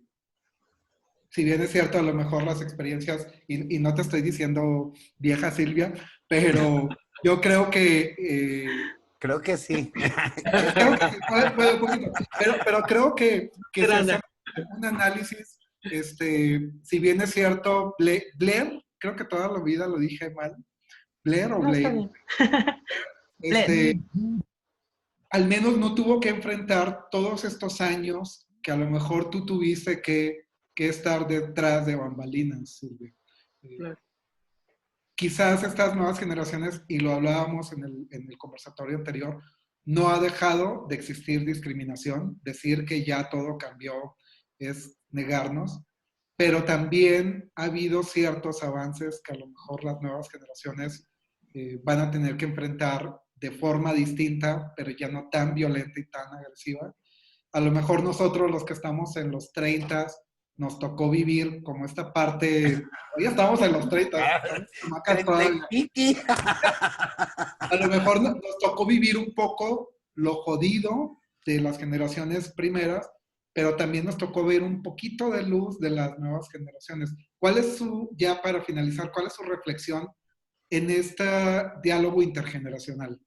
si bien es cierto, a lo mejor las experiencias, y no te estoy diciendo vieja Silvia, pero yo creo que Creo que sí. creo que sí, puede un poquito. Pero creo que si hacemos un análisis, si bien es cierto, Blair, creo que toda la vida lo dije mal, Blair o No, está Blair, bien. Blair. al menos no tuvo que enfrentar todos estos años que a lo mejor tú tuviste que estar detrás de bambalinas, Silvia. Claro. Quizás estas nuevas generaciones, y lo hablábamos en el conversatorio anterior, no ha dejado de existir discriminación. Decir que ya todo cambió es negarnos, pero también ha habido ciertos avances que a lo mejor las nuevas generaciones van a tener que enfrentar de forma distinta, pero ya no tan violenta y tan agresiva. A lo mejor nosotros los que estamos en los 30 nos tocó vivir como esta parte, hoy estamos en los 30, chamacas todavía. A lo mejor nos tocó vivir un poco lo jodido de las generaciones primeras, pero también nos tocó ver un poquito de luz de las nuevas generaciones. ¿Cuál es ya para finalizar, cuál es su reflexión en este diálogo intergeneracional?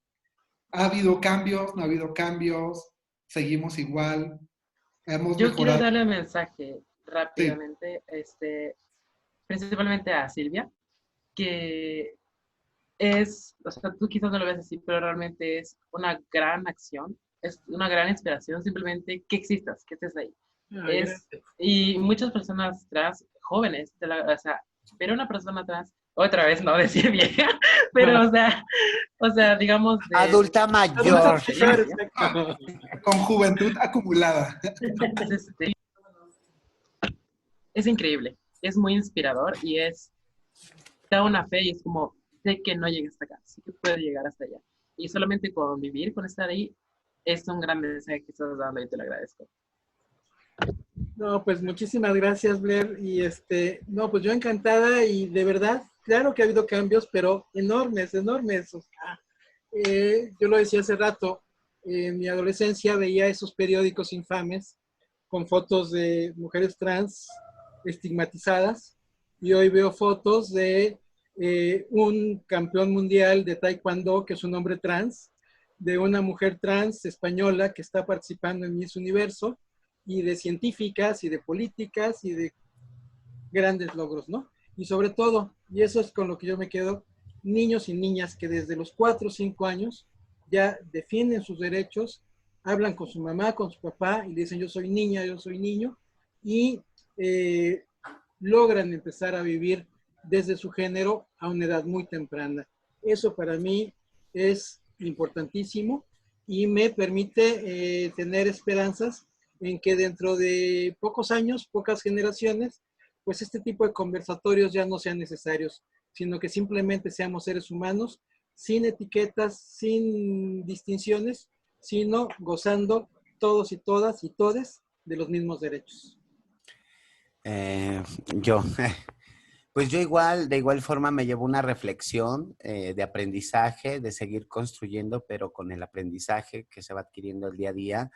¿Ha habido cambios? ¿No ha habido cambios? ¿Seguimos igual? ¿Hemos Yo quiero mejorado? darle un mensaje Sí, rápidamente, principalmente a Silvia, que o sea, tú quizás no lo ves así, pero realmente es una gran acción, es una gran inspiración, simplemente que existas, que estés ahí. Y muchas personas trans, jóvenes, o sea, ver a una persona trans, otra vez no decir vieja, pero o sea, digamos Adulta mayor. con juventud acumulada. es, es increíble, es muy inspirador y da una fe y es como, sé que no llegué hasta acá, sé que puedo llegar hasta allá. Y solamente con vivir, con estar ahí, es un gran mensaje que estás dando y te lo agradezco. No, pues muchísimas gracias, Blair. Y no, pues yo encantada y de verdad, claro que ha habido cambios, pero enormes, enormes. O sea, yo lo decía hace rato, en mi adolescencia veía esos periódicos infames con fotos de mujeres trans estigmatizadas y hoy veo fotos de un campeón mundial de taekwondo que es un hombre trans, de una mujer trans española que está participando en Miss Universo y de científicas y de políticas y de grandes logros, ¿no? Y sobre todo, y eso es con lo que yo me quedo, niños y niñas que desde los 4 o 5 años ya defienden sus derechos, hablan con su mamá, con su papá y le dicen yo soy niña, yo soy niño y logran empezar a vivir desde su género a una edad muy temprana. Eso para mí es importantísimo y me permite tener esperanzas en que dentro de pocos años, pocas generaciones, pues este tipo de conversatorios ya no sean necesarios. sino que simplemente seamos seres humanos, sin etiquetas, sin distinciones, sino gozando todos y todas y todes de los mismos derechos. Yo, pues yo igual, de igual forma me llevo una reflexión de aprendizaje, de seguir construyendo, pero con el aprendizaje que se va adquiriendo el día a día.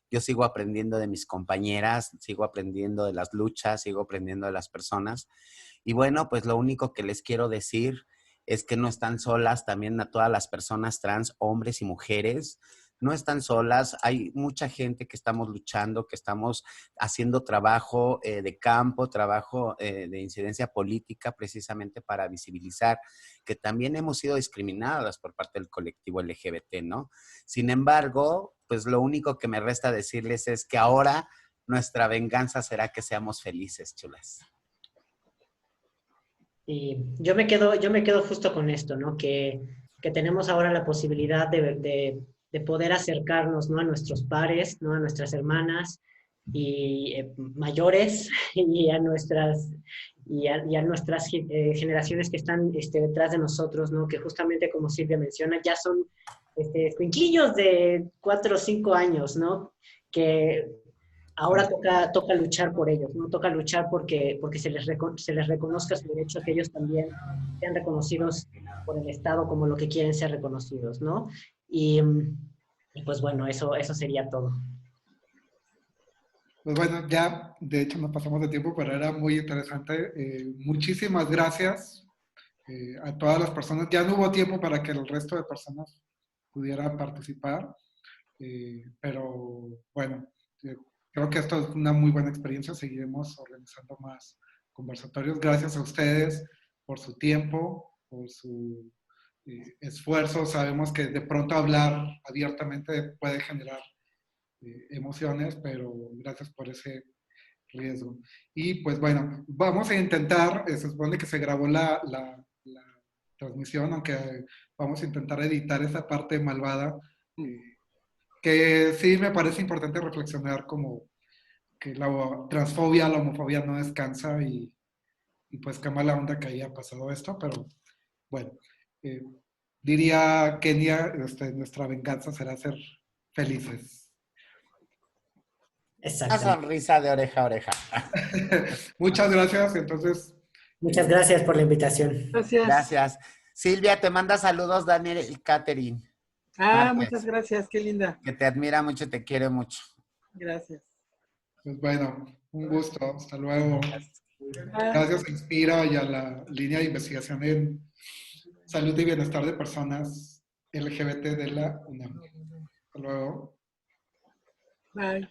Yo sigo aprendiendo de mis compañeras, sigo aprendiendo de las luchas, sigo aprendiendo de las personas. Y bueno, pues lo único que les quiero decir es que no están solas, también a todas las personas trans, hombres y mujeres, no están solas. Hay mucha gente que estamos luchando, que estamos haciendo trabajo de campo, trabajo de incidencia política, precisamente para visibilizar que también hemos sido discriminadas por parte del colectivo LGBT, ¿no? Sin embargo, pues lo único que me resta decirles es que ahora nuestra venganza será que seamos felices, chulas. Y yo me quedo justo con esto, ¿no? Que tenemos ahora la posibilidad de poder acercarnos, ¿no? A nuestros pares, ¿no? A nuestras hermanas y mayores y a nuestras, generaciones que están detrás de nosotros, ¿no? Que justamente como Silvia menciona, ya son escuinquillos de 4 o 5 años, ¿no? Que ahora toca luchar por ellos, ¿no? Toca luchar porque se les reconozca su derecho a que ellos también sean reconocidos por el Estado como lo que quieren ser reconocidos, ¿no? Y pues bueno, eso sería todo. Pues bueno, ya de hecho nos pasamos de tiempo, pero era muy interesante. Muchísimas gracias a todas las personas. Ya no hubo tiempo para que el resto de personas pudieran participar, pero bueno, creo que esto es una muy buena experiencia. Seguiremos organizando más conversatorios. Gracias a ustedes por su tiempo, por su esfuerzo. Sabemos que de pronto hablar abiertamente puede generar emociones, pero gracias por ese riesgo. Y pues bueno, vamos a intentar, se supone que se grabó la transmisión, aunque vamos a intentar editar esa parte malvada, que sí me parece importante reflexionar como que la transfobia, la homofobia no descansa y pues qué mala onda que haya pasado esto, pero bueno, eh, diría Kenia, nuestra venganza será ser felices. Una Exactamente. sonrisa de oreja a oreja. Muchas gracias, entonces. Muchas gracias por la invitación. Gracias. Gracias. Silvia, te manda saludos Daniel y Catherine. Muchas gracias, qué linda. Que te admira mucho y te quiere mucho. Gracias. Pues bueno, un gusto. Hasta luego. Bye. Gracias a Inspira y a la línea de investigación en salud y bienestar de personas LGBT de la UNAM. Hasta luego. Bye.